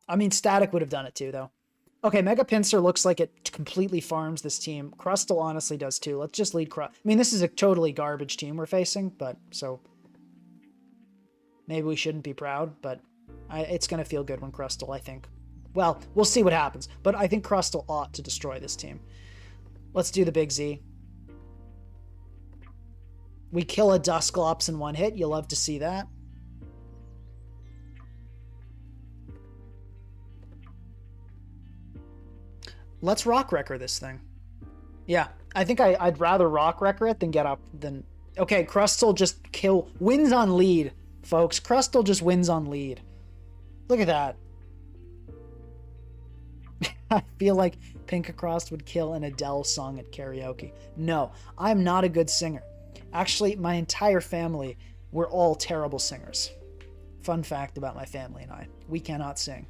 I mean, Static would have done it too, though. Okay, Mega Pinsir looks like it completely farms this team. Crustle honestly does too. Let's just lead I mean, this is a totally garbage team we're facing, but so... Maybe we shouldn't be proud, but it's going to feel good when Crustle, I think. Well, we'll see what happens. But I think Crustle ought to destroy this team. Let's do the big Z. We kill a Dusclops in one hit. You'll love to see that. Let's Rock Wrecker this thing. Yeah, I think I'd rather Rock Wrecker it than get up than... Okay, Crustle just wins on lead, folks. Crustle just wins on lead. Look at that. I feel like Pinkacross would kill an Adele song at karaoke. No, I'm not a good singer. Actually, my entire family, we're all terrible singers. Fun fact about my family and I. We cannot sing.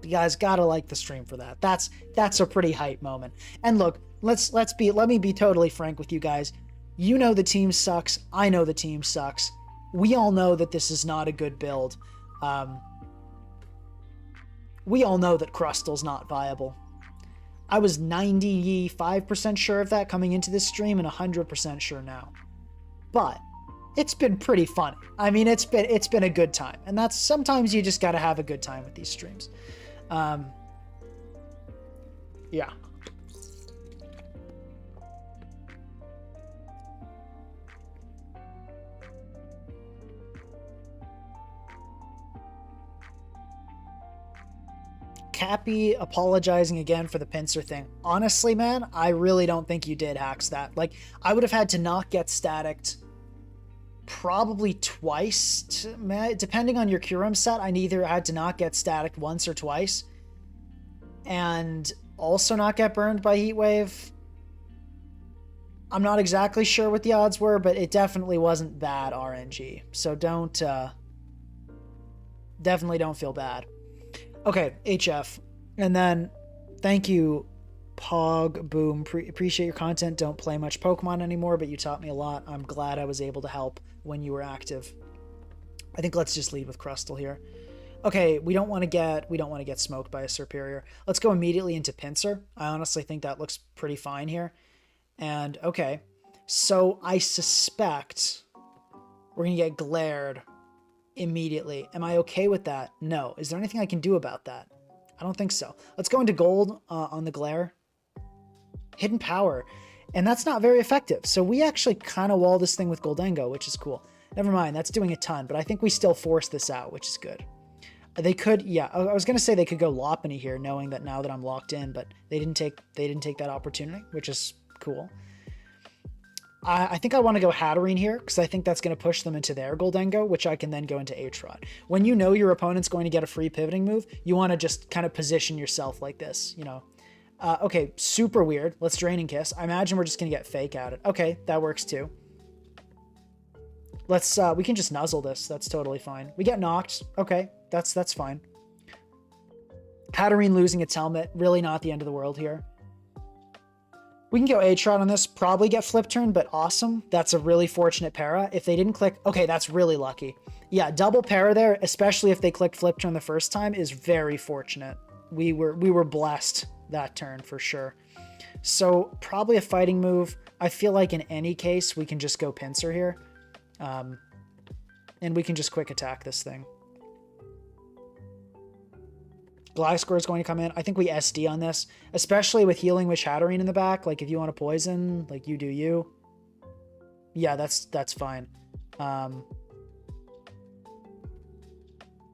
You guys gotta like the stream for that. That's a pretty hype moment. And look, let me be totally frank with you guys. You know the team sucks. I know the team sucks. We all know that this is not a good build. We all know that Crustle's not viable. I was 95% sure of that coming into this stream and 100% sure now. But it's been pretty funny. I mean, it's been a good time. And that's sometimes you just got to have a good time with these streams. Yeah. Cappy apologizing again for the pincer thing. Honestly, man, I really don't think you did hacks that. Like, I would have had to not get staticked probably twice, depending on your Curum set. I either had to not get staticked once or twice, and also not get burned by Heatwave. I'm not exactly sure what the odds were, but it definitely wasn't bad RNG. So definitely don't feel bad. Okay, HF. And then, thank you, Pog Boom. Appreciate your content. Don't play much Pokemon anymore, but you taught me a lot. I'm glad I was able to help when you were active. I think let's just lead with Crustle here. Okay, we don't want to get smoked by a Serperior. Let's go immediately into Pinsir. I honestly think that looks pretty fine here. And okay, so I suspect we're gonna get glared immediately. Am I okay with that? No. Is there anything I can do about that? I don't think so. Let's go into gold on the glare. Hidden power. And that's not very effective. So we actually kind of wall this thing with Goldengo, which is cool. Never mind. That's doing a ton, but I think we still force this out, which is good. They could, yeah, I was going to say they could go Lopunny here, knowing that now that I'm locked in, but they didn't take that opportunity, which is cool. I think I want to go Hatterene here, because I think that's going to push them into their Goldengo, which I can then go into H-Rod. When you know your opponent's going to get a free pivoting move, you want to just kind of position yourself like this, you know. Okay, super weird. Let's Draining Kiss. I imagine we're just going to get Fake at it. Okay, that works too. Let's, we can just Nuzzle this. That's totally fine. We get knocked. Okay, that's fine. Hatterene losing its helmet, really not the end of the world here. We can go H-Rod on this, probably get Flip Turn, but awesome. That's a really fortunate para. If they didn't click, okay, that's really lucky. Yeah, double para there, especially if they clicked Flip Turn the first time, is very fortunate. We were blessed that turn for sure. So probably a fighting move. I feel like in any case, we can just go Pinsir here. And we can just quick attack this thing. Gliscor is going to come in. I think we SD on this, especially with Healing Wish Hatterene in the back. Like, if you want to poison, like, you do you. Yeah, that's fine.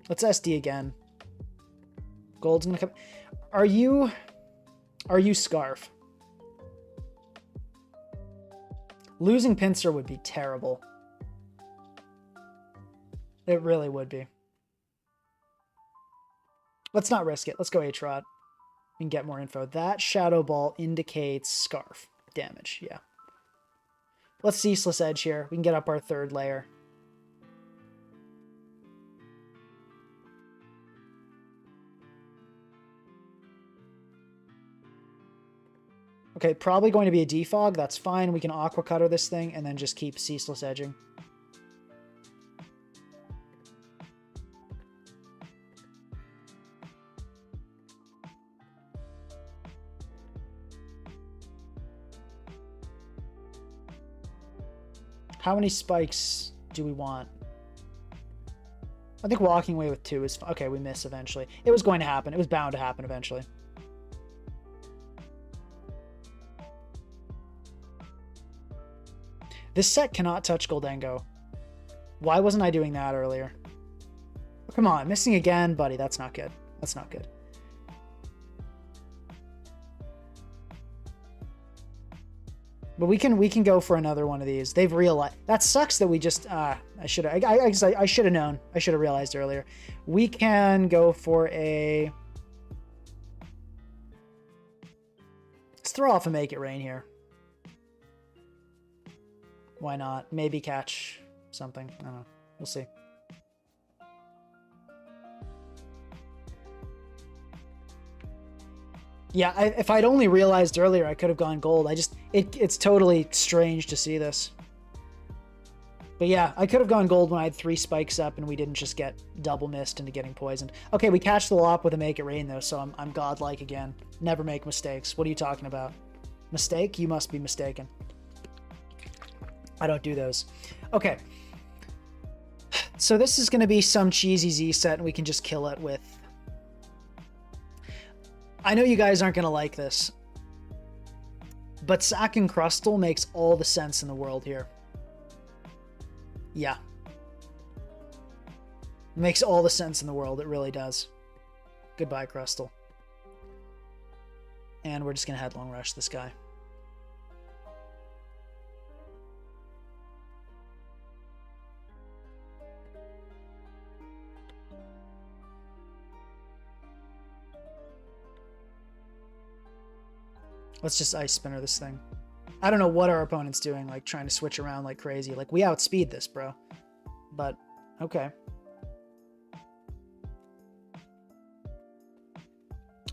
Let's SD again. Gold's going to come. Are you Scarf? Losing Pinsir would be terrible. It really would be. Let's not risk it. Let's go H-Rod. We can get more info. That Shadow Ball indicates Scarf damage. Yeah. Let's Ceaseless Edge here. We can get up our third layer. Okay, probably going to be a Defog. That's fine. We can Aqua Cutter this thing and then just keep Ceaseless Edging. How many spikes do we want? I think walking away with 2 is... Okay, we miss eventually. It was going to happen. It was bound to happen eventually. This set cannot touch Goldengo. Why wasn't I doing that earlier? Oh, come on, missing again, buddy. That's not good. That's not good. But we can go for another one of these. They've realized that sucks that we just I should have known. I should have realized earlier. We can go for a... Let's throw off a Make It Rain here. Why not? Maybe catch something. I don't know. We'll see. Yeah, if I'd only realized earlier, I could have gone gold. It's totally strange to see this. But yeah, I could have gone gold when I had 3 spikes up and we didn't just get double missed into getting poisoned. Okay, we catch the Lop with a Make It Rain though, so I'm godlike again. Never make mistakes. What are you talking about? Mistake? You must be mistaken. I don't do those. Okay. So this is going to be some cheesy Z set and we can just kill it with... I know you guys aren't going to like this, but sacking Crustle makes all the sense in the world here. Yeah. It makes all the sense in the world. It really does. Goodbye, Crustle. And we're just going to headlong rush this guy. Let's just Ice Spinner this thing. I don't know what our opponent's doing, like trying to switch around like crazy. Like, we outspeed this, bro. But, okay.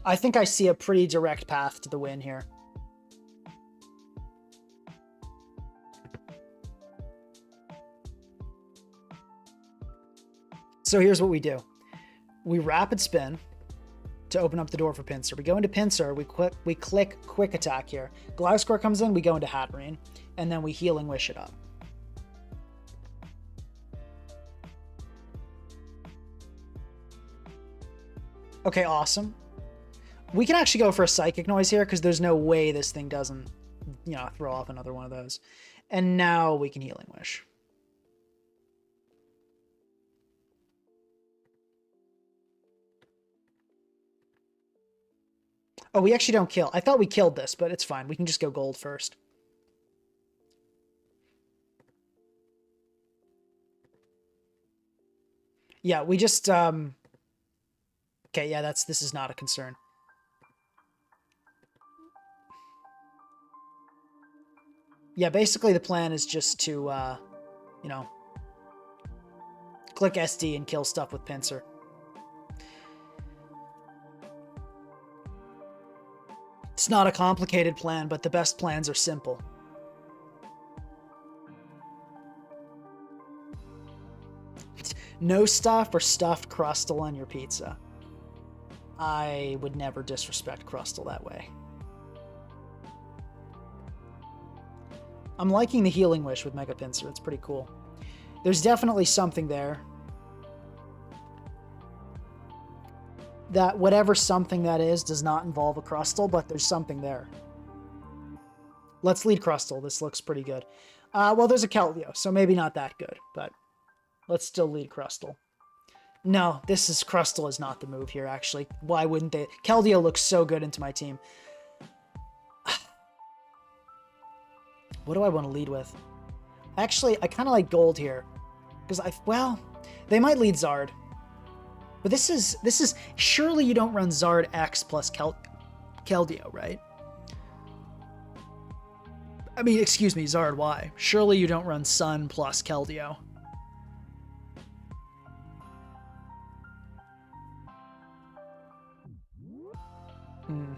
I think I see a pretty direct path to the win here. So here's what we do. We Rapid Spin to open up the door for Pinsir. We go into Pinsir, we click Quick Attack here. Gliscor comes in, we go into Hatterene, and then we Healing Wish it up. Okay, awesome. We can actually go for a Psychic Noise here, because there's no way this thing doesn't, you know, throw off another one of those. And now we can Healing Wish. Oh, we actually don't kill. I thought we killed this, but it's fine. We can just go gold first. Yeah, we just... Okay, yeah, this is not a concern. Yeah, basically the plan is just to, you know, click SD and kill stuff with Pinsir. It's not a complicated plan, but the best plans are simple. No stuff or stuffed Crustle on your pizza. I would never disrespect Crustle that way. I'm liking the Healing Wish with Mega Pinsir. It's pretty cool. There's definitely something there. That whatever something that is does not involve a Crustle, but there's something there. Let's lead Crustle. This looks pretty good. Well, there's a Keldeo, so maybe not that good, but let's still lead Crustle. No, Crustle is not the move here, actually. Why wouldn't they? Keldeo looks so good into my team. What do I want to lead with? Actually, I kind of like gold here. Because well, they might lead Zard. But this is, surely you don't run Zard X plus Keldeo, right? I mean, excuse me, Zard Y. Surely you don't run Sun plus Keldeo. Hmm.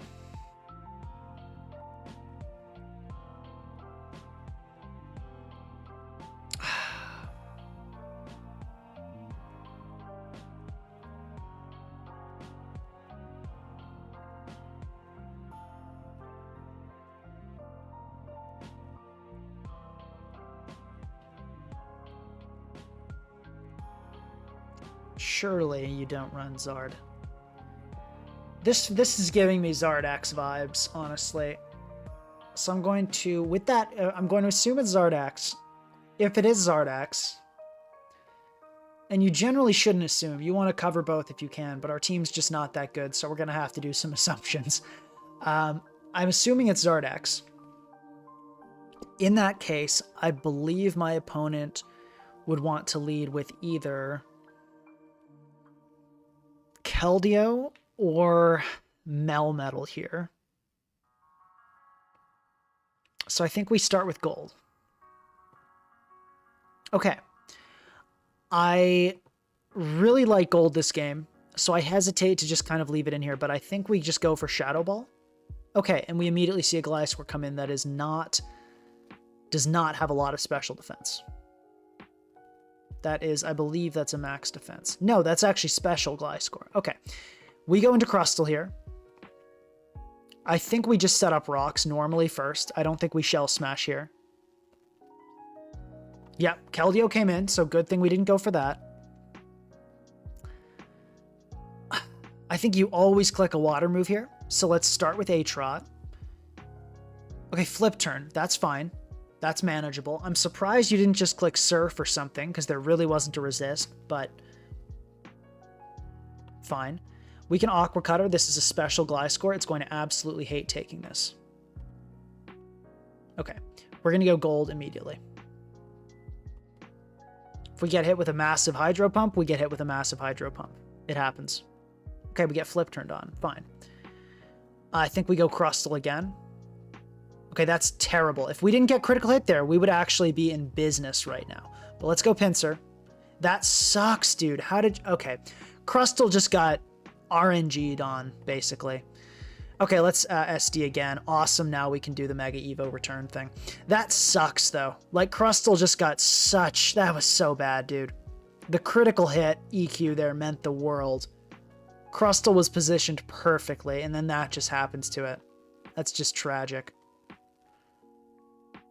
Surely you don't run Zard. This is giving me Zardax vibes, honestly. So I'm going to, with that, I'm going to assume it's Zardax. If it is Zardax, and you generally shouldn't assume, you want to cover both if you can, but our team's just not that good, so we're going to have to do some assumptions. I'm assuming it's Zardax. In that case, I believe my opponent would want to lead with either Keldeo or Melmetal here. So I think we start with gold. Okay. I really like gold this game, so I hesitate to just kind of leave it in here, but I think we just go for Shadow Ball. Okay, and we immediately see a Gliscor come in that does not have a lot of special defense. That is, I believe that's a max defense. No, that's actually special Gliscor. Okay. We go into Crustle here. I think we just set up rocks normally first. I don't think we Shell Smash here. Yep, Keldeo came in, so good thing we didn't go for that. I think you always click a water move here. So let's start with Aatrot. Okay, flip turn. That's fine. That's manageable. I'm surprised you didn't just click Surf or something, because there really wasn't a resist, but fine. We can Aqua Cutter. This is a special Gliscor. It's going to absolutely hate taking this. Okay, we're going to go gold immediately. If we get hit with a massive Hydro Pump, we get hit with a massive Hydro Pump. It happens. Okay, we get flip turned on. Fine. I think we go Crustle again. Okay, that's terrible. If we didn't get critical hit there, we would actually be in business right now. But let's go Pinsir. That sucks, dude. How did... Okay. Crustle just got RNG'd on, basically. Okay, let's SD again. Awesome, now we can do the Mega Evo return thing. That sucks, though. Like, Crustle just got such... That was so bad, dude. The critical hit EQ there meant the world. Crustle was positioned perfectly, and then that just happens to it. That's just tragic.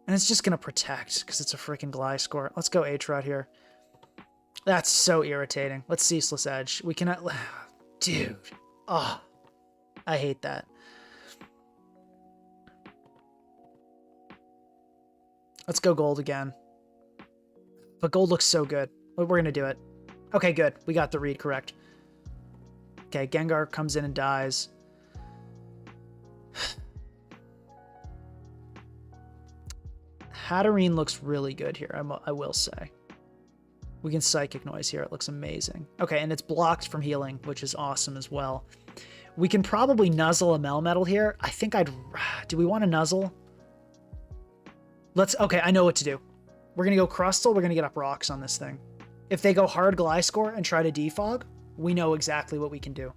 And it's just going to protect, because it's a freaking Gliscor. Let's go Aatrot here. That's so irritating. Let's Ceaseless Edge. We cannot... Dude. Oh, I hate that. Let's go gold again. But gold looks so good. We're going to do it. Okay, good. We got the read correct. Okay, Gengar comes in and dies. Hatterene looks really good here, I will say. We can Psychic Noise here. It looks amazing. Okay, and it's blocked from healing, which is awesome as well. We can probably Nuzzle a Melmetal here. I think I'd... Do we want to Nuzzle? Let's... Okay, I know what to do. We're going to go Crustle. We're going to get up rocks on this thing. If they go hard Gliscor and try to defog, we know exactly what we can do.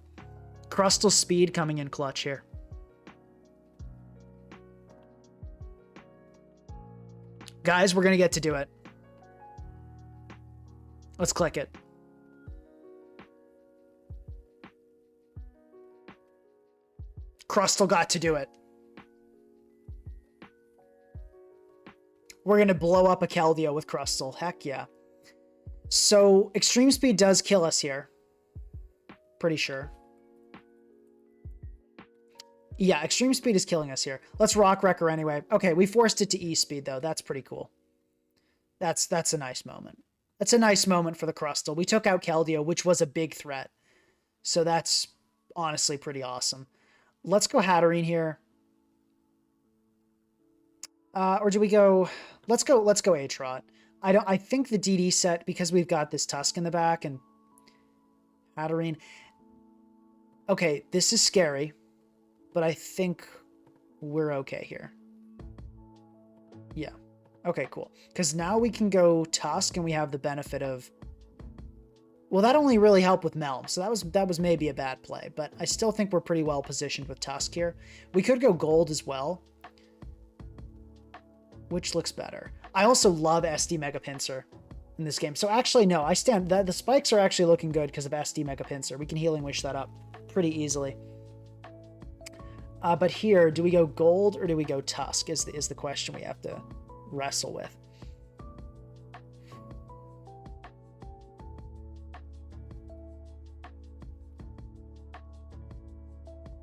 Crustle speed coming in clutch here. Guys, we're going to get to do it. Let's click it. Crustle got to do it. We're going to blow up a Keldeo with Crustle. Heck yeah. So, Extreme Speed does kill us here. Pretty sure. Yeah, Extreme Speed is killing us here. Let's Rock Wrecker anyway. Okay, we forced it to E-Speed, though. That's pretty cool. That's a nice moment. That's a nice moment for the Crustle. We took out Keldeo, which was a big threat. So that's honestly pretty awesome. Let's go Hatterene here. Or do we go... Let's go Aatrot. I think the DD set, because we've got this Tusk in the back and Hatterene... Okay, this is scary, but I think we're okay here. Yeah. Okay, cool. Because now we can go Tusk and we have the benefit of... Well, that only really helped with Melm, so that was maybe a bad play, but I still think we're pretty well positioned with Tusk here. We could go Gold as well. Which looks better? I also love SD Mega Pinsir in this game. So actually, no, I stand... The spikes are actually looking good because of SD Mega Pinsir. We can Healing Wish that up pretty easily. But here, do we go Gold or do we go Tusk is the question we have to wrestle with.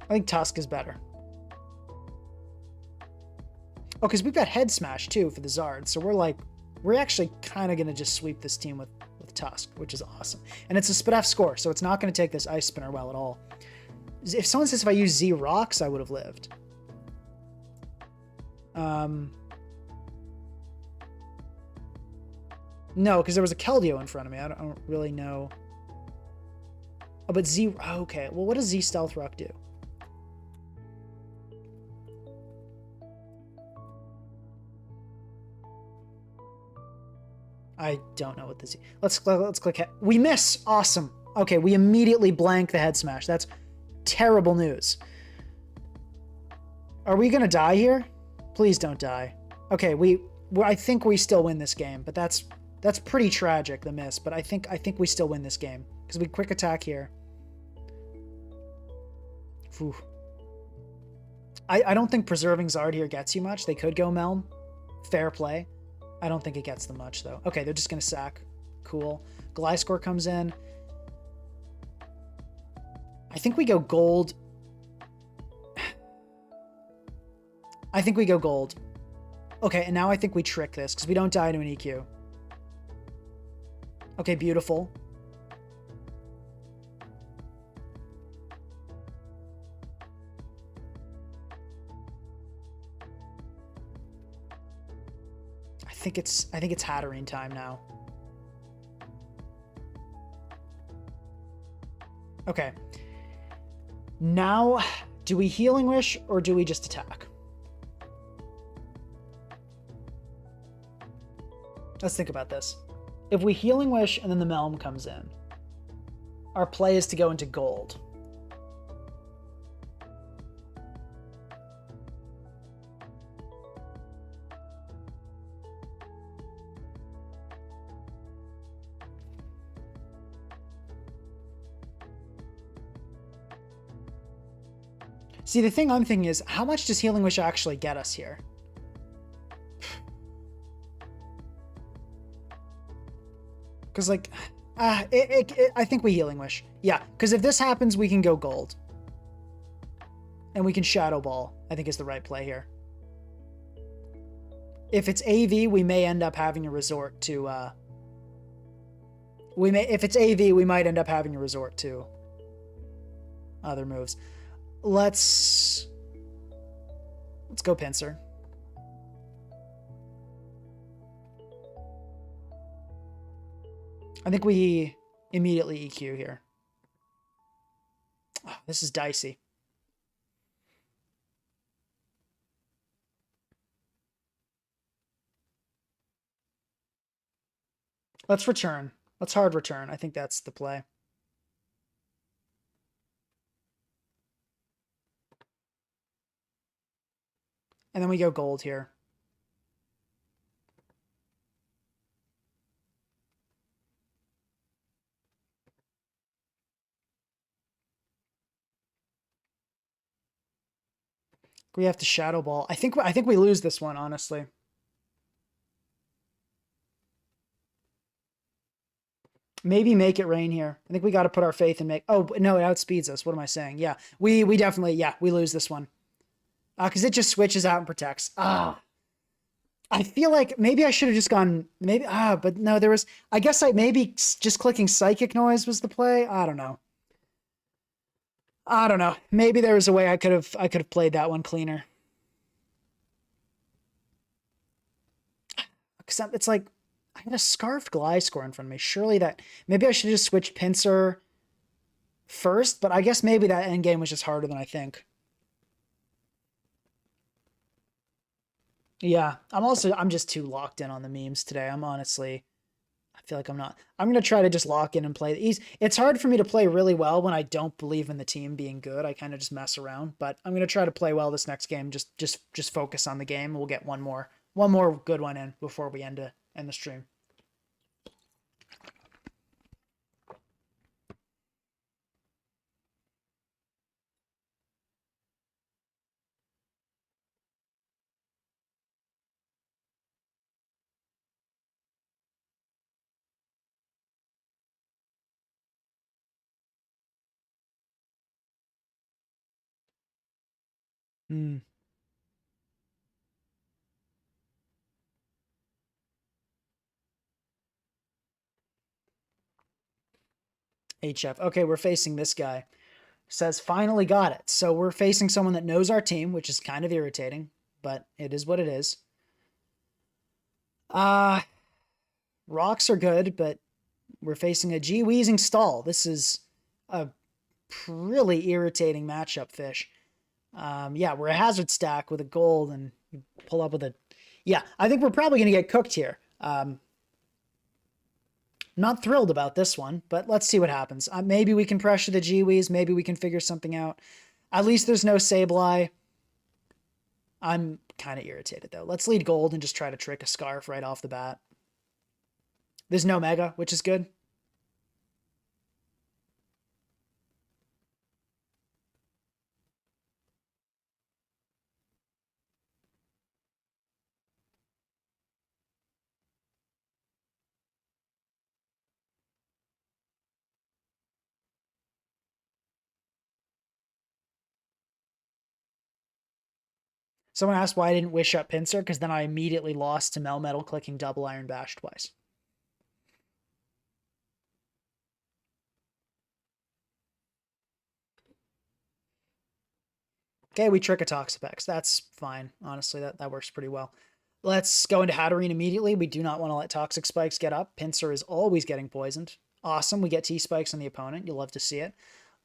I think Tusk is better. Oh, because we've got Head Smash too for the Zard, so we're actually kind of gonna just sweep this team with Tusk, which is awesome. And it's a spit off score, so it's not gonna take this Ice Spinner well at all. If someone says if I use Z Rocks, I would have lived. No, because there was a Keldeo in front of me. I don't really know. Oh, but Z... Okay, well, what does Z Stealth Rock do? I don't know what the Z... Let's click... We miss! Awesome. Okay, we immediately blank the Head Smash. That's terrible news. Are we gonna die here? Please don't die. Okay, I think we still win this game, but that's pretty tragic, the miss. But I think we still win this game because we quick attack here. Whew. I don't think preserving Zard here gets you much. They could go Melm. Fair play. I don't think it gets them much though. Okay, they're just gonna sack. Cool. Gliscor comes in. I think we go gold. I think we go gold. Okay, and now I think we trick this because we don't die to an EQ. Okay, beautiful. I think it's Hatterene time now. Okay. Now, do we Healing Wish or do we just attack? Let's think about this. If we Healing Wish and then the Melm comes in, our play is to go into gold. See, the thing I'm thinking is, how much does Healing Wish actually get us here? Because, like, I think we Healing Wish. Yeah, because if this happens, we can go gold. And we can Shadow Ball, I think is the right play here. If it's AV, we may end up having a resort to, if it's AV, we might end up having a resort to other moves. Let's go Pinsir. I think we immediately EQ here. Oh, this is dicey. Let's return. Let's hard return. I think that's the play. And then we go gold here. We have to Shadow Ball. I think we lose this one, honestly. Maybe make it rain here. I think we got to put our faith in make. Oh no, it outspeeds us. What am I saying? Yeah, we definitely we lose this one. Because it just switches out and protects. I feel like maybe I should have just gone, but no, there was, I guess maybe just clicking Psychic Noise was the play. I don't know. Maybe there was a way I could have played that one cleaner. Because it's like, I had a Scarfed Gliscor in front of me. Surely maybe I should have just switched Pinsir first, but I guess maybe that endgame was just harder than I think. Yeah, I'm just too locked in on the memes today. I feel like I'm not. I'm going to try to just lock in and play the easy. It's hard for me to play really well when I don't believe in the team being good. I kind of just mess around, but I'm going to try to play well this next game. Just focus on the game. We'll get one more good one in before we end the stream. Hmm. HF. Okay, we're facing this guy. Says finally got it. So we're facing someone that knows our team, which is kind of irritating, but it is what it is. Uh Rocks are good, but we're facing a G-Weezing stall. This is a really irritating matchup, Fish. Yeah, we're a hazard stack with a gold, and you pull up with a. Yeah, I think we're probably going to get cooked here. Not thrilled about this one, but let's see what happens. Maybe we can pressure the G-Weez. Maybe we can figure something out. At least there's no Sableye. I'm kind of irritated, though. Let's lead gold and just try to trick a Scarf right off the bat. There's no Mega, which is good. Someone asked why I didn't wish up Pinsir, because then I immediately lost to Melmetal clicking double Iron Bash twice. Okay, we trick a Toxapex. That's fine. Honestly, that works pretty well. Let's go into Hatterene immediately. We do not want to let Toxic Spikes get up. Pinsir is always getting poisoned. Awesome. We get T-Spikes on the opponent. You'll love to see it.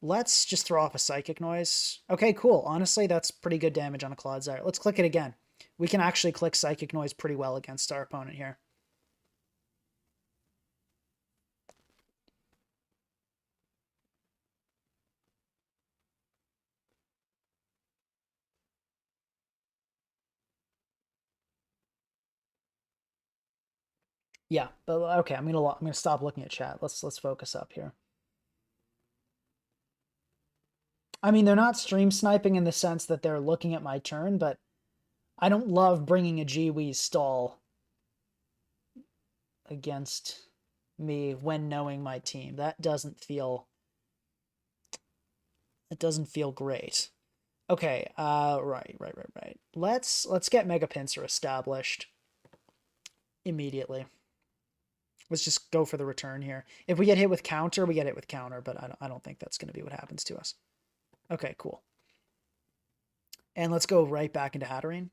Let's just throw off a Psychic Noise. Okay, cool. Honestly, that's pretty good damage on a Clodsire. Let's click it again. We can actually click Psychic Noise pretty well against our opponent here. Yeah, but okay, I'm gonna stop looking at chat. Let's focus up here. I mean, they're not stream sniping in the sense that they're looking at my turn, but I don't love bringing a G-Weez stall against me when knowing my team. That doesn't feel great. Okay, right. Let's get Mega Pinsir established immediately. Let's just go for the return here. If we get hit with counter, we get hit with counter, but I don't think that's going to be what happens to us. Okay, cool. And let's go right back into Hatterene.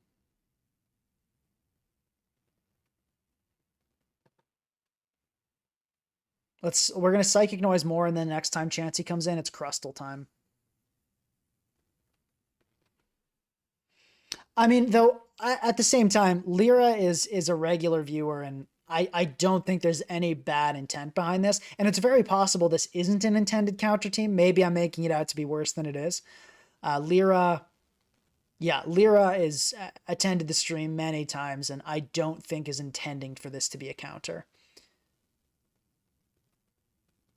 We're gonna Psychic Noise more, and then next time Chansey comes in, it's Crustle time. I mean, though, at the same time, Lyra is a regular viewer, and I don't think there's any bad intent behind this. And it's very possible this isn't an intended counter team. Maybe I'm making it out to be worse than it is. Lyra is attended the stream many times, and I don't think is intending for this to be a counter.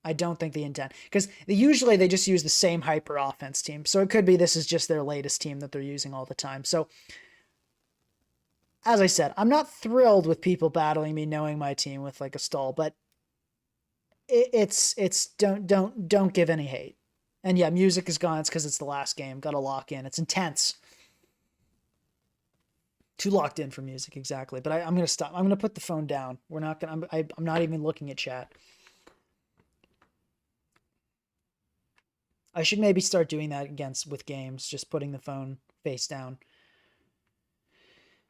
I don't think the intent, because usually they just use the same hyper offense team. So it could be this is just their latest team that they're using all the time. So as I said, I'm not thrilled with people battling me knowing my team with like a stall, but it's don't give any hate. And yeah, music is gone. It's because it's the last game. Got to lock in. It's intense. Too locked in for music, exactly. But I'm gonna stop. I'm gonna put the phone down. We're not gonna. I'm not even looking at chat. I should maybe start doing that with games, just putting the phone face down.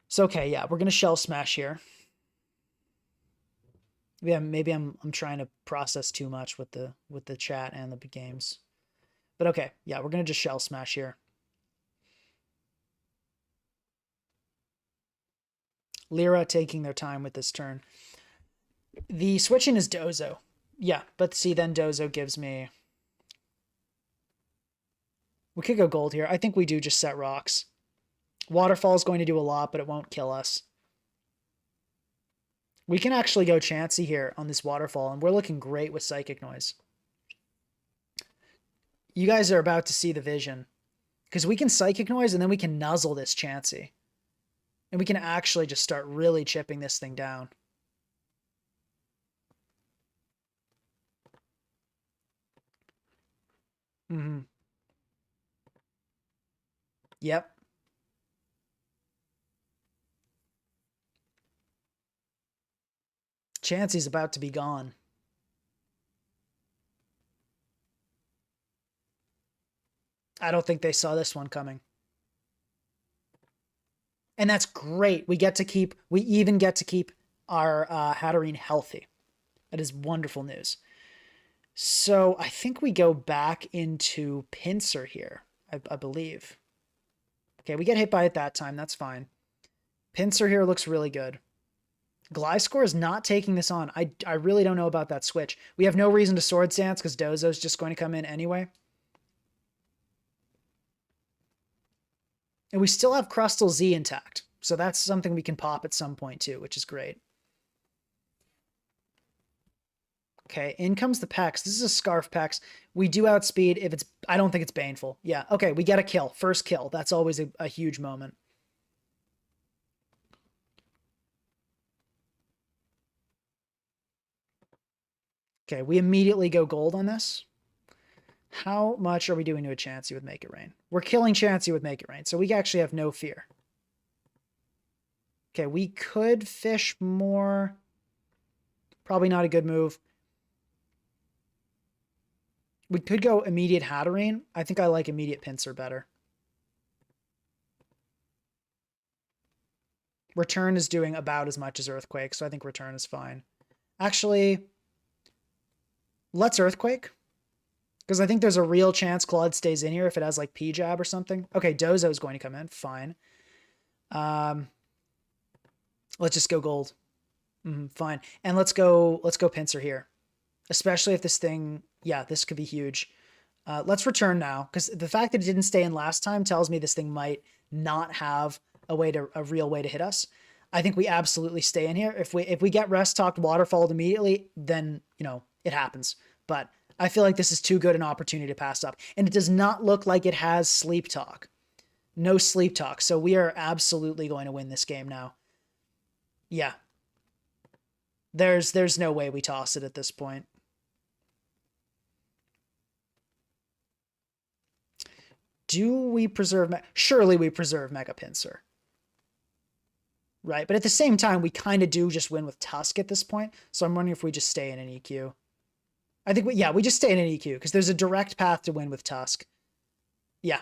So okay, yeah, we're gonna shell smash here. Yeah, maybe I'm trying to process too much with the chat and the games. But okay, yeah, we're gonna just shell smash here. Lyra taking their time with this turn. The switch in is Dozo. Yeah, but see, then Dozo gives me. We could go gold here. I think we do just set rocks. Waterfall is going to do a lot, but it won't kill us. We can actually go Chansey here on this waterfall, and we're looking great with Psychic Noise. You guys are about to see the vision. Because we can Psychic Noise, and then we can nuzzle this Chansey. And we can actually just start really chipping this thing down. Mm-hmm. Yep. Chansey's about to be gone. I don't think they saw this one coming. And that's great. We even get to keep our Hatterene healthy. That is wonderful news. So I think we go back into Pinsir here, I believe. Okay, we get hit by it that time. That's fine. Pinsir here looks really good. Gliscor is not taking this on. I really don't know about that switch. We have no reason to Sword Stance because Dozo's just going to come in anyway. And we still have Crustle Z intact. So that's something we can pop at some point too, which is great. Okay, in comes the Pex. This is a Scarf Pex. We do outspeed if it's... I don't think it's Baneful. Yeah, okay, we get a kill. First kill. That's always a huge moment. Okay, we immediately go gold on this. How much are we doing to a Chansey with Make It Rain? We're killing Chansey with Make It Rain, so we actually have no fear. Okay, we could fish more. Probably not a good move. We could go immediate Hatterene. I think I like immediate Pinsir better. Return is doing about as much as Earthquake, so I think Return is fine. Actually, let's Earthquake. Because I think there's a real chance Claude stays in here if it has like P-Jab or something. Okay, Dozo is going to come in. Fine. Let's just go gold. Fine. And let's go Pinsir here. Especially if this thing... Yeah, this could be huge. Let's return now. Because the fact that it didn't stay in last time tells me this thing might not have a real way to hit us. I think we absolutely stay in here. If we get Rest Talked Waterfalled immediately, then, you know, it happens. But I feel like this is too good an opportunity to pass up. And it does not look like it has Sleep Talk. No Sleep Talk. So we are absolutely going to win this game now. Yeah. There's no way we toss it at this point. Do we preserve... Surely we preserve Mega Pinsir. Right? But at the same time, we kind of do just win with Tusk at this point. So I'm wondering if we just stay in an EQ. I think, we just stay in an EQ because there's a direct path to win with Tusk. Yeah.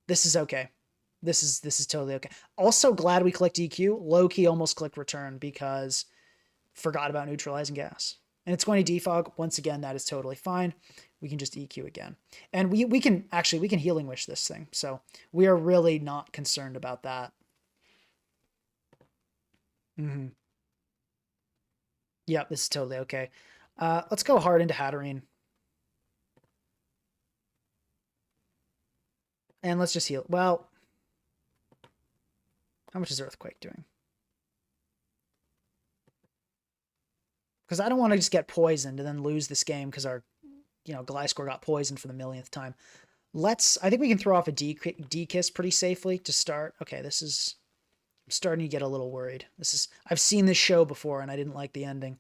This is okay. This is totally okay. Also glad we clicked EQ. Low-key almost clicked Return because forgot about Neutralizing Gas. And it's going to defog. Once again, that is totally fine. We can just EQ again. And we can Healing Wish this thing. So we are really not concerned about that. Yep, this is totally okay. Let's go hard into Hatterene. And let's just heal. Well, how much is Earthquake doing? Because I don't want to just get poisoned and then lose this game because our, Gliscor got poisoned for the millionth time. I think we can throw off a D-Kiss pretty safely to start. Okay, I'm starting to get a little worried. I've seen this show before and I didn't like the ending.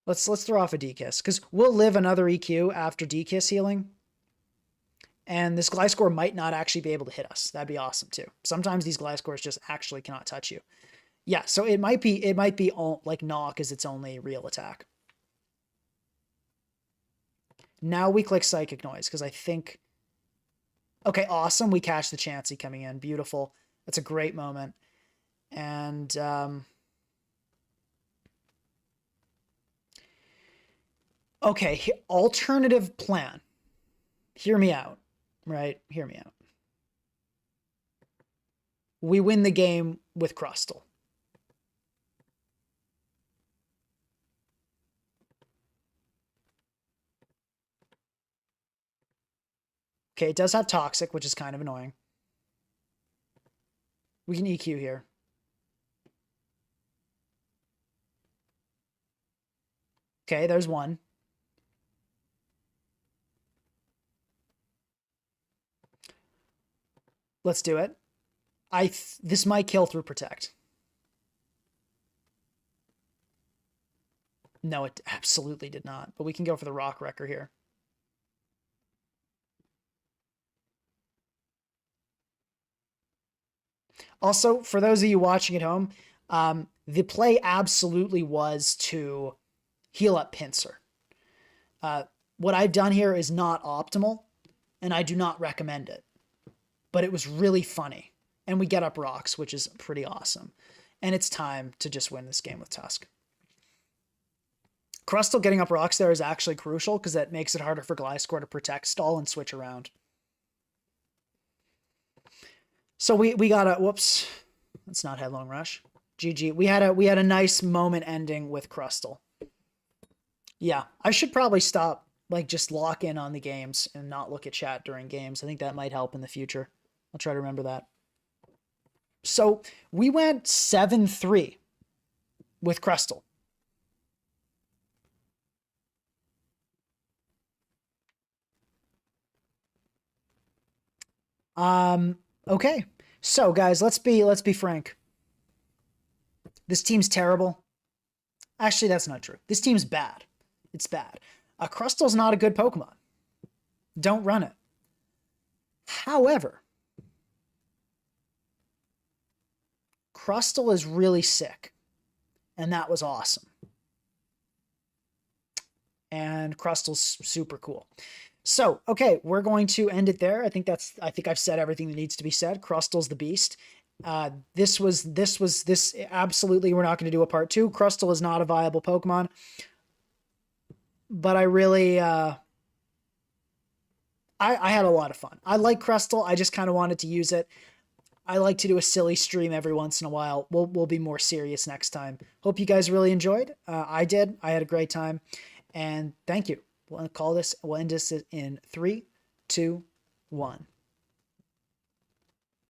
Let's throw off a D-Kiss because we'll live another EQ after D-Kiss healing. And this Gliscor might not actually be able to hit us. That'd be awesome too. Sometimes these Gliscors just actually cannot touch you. Yeah, so it might be all like Knock is its only real attack. Now we click Psychic Noise because I think... Okay, awesome. We catch the Chansey coming in. Beautiful. That's a great moment. And... Okay, alternative plan. Hear me out, right? Hear me out. We win the game with Crustle. Okay, it does have Toxic, which is kind of annoying. We can EQ here. Okay, there's one. Let's do it. This might kill through Protect. No, it absolutely did not. But we can go for the Rock Wrecker here. Also, for those of you watching at home, the play absolutely was to heal up Pinsir. What I've done here is not optimal, and I do not recommend it. But it was really funny. And we get up rocks, which is pretty awesome. And it's time to just win this game with Tusk. Crustle getting up rocks there is actually crucial because that makes it harder for Gliscor to protect stall and switch around. So we got a whoops. That's not headlong rush. GG. We had a nice moment ending with Crustle. Yeah, I should probably stop, like, just lock in on the games and not look at chat during games. I think that might help in the future. I'll try to remember that. So we went 7-3 with Crustle. Okay. So guys, let's be frank. This team's terrible. Actually, that's not true. This team's bad. It's bad. Crustle's not a good Pokemon. Don't run it. However, Crustle is really sick. And that was awesome. And Crustle's super cool. So, okay, we're going to end it there. I think I've said everything that needs to be said. Crustle's the beast. This absolutely, we're not going to do a part 2. Crustle is not a viable Pokemon. But I really, I had a lot of fun. I like Crustle. I just kind of wanted to use it. I like to do a silly stream every once in a while. We'll be more serious next time. Hope you guys really enjoyed. I did. I had a great time. And thank you. We'll end this in 3, 2, 1.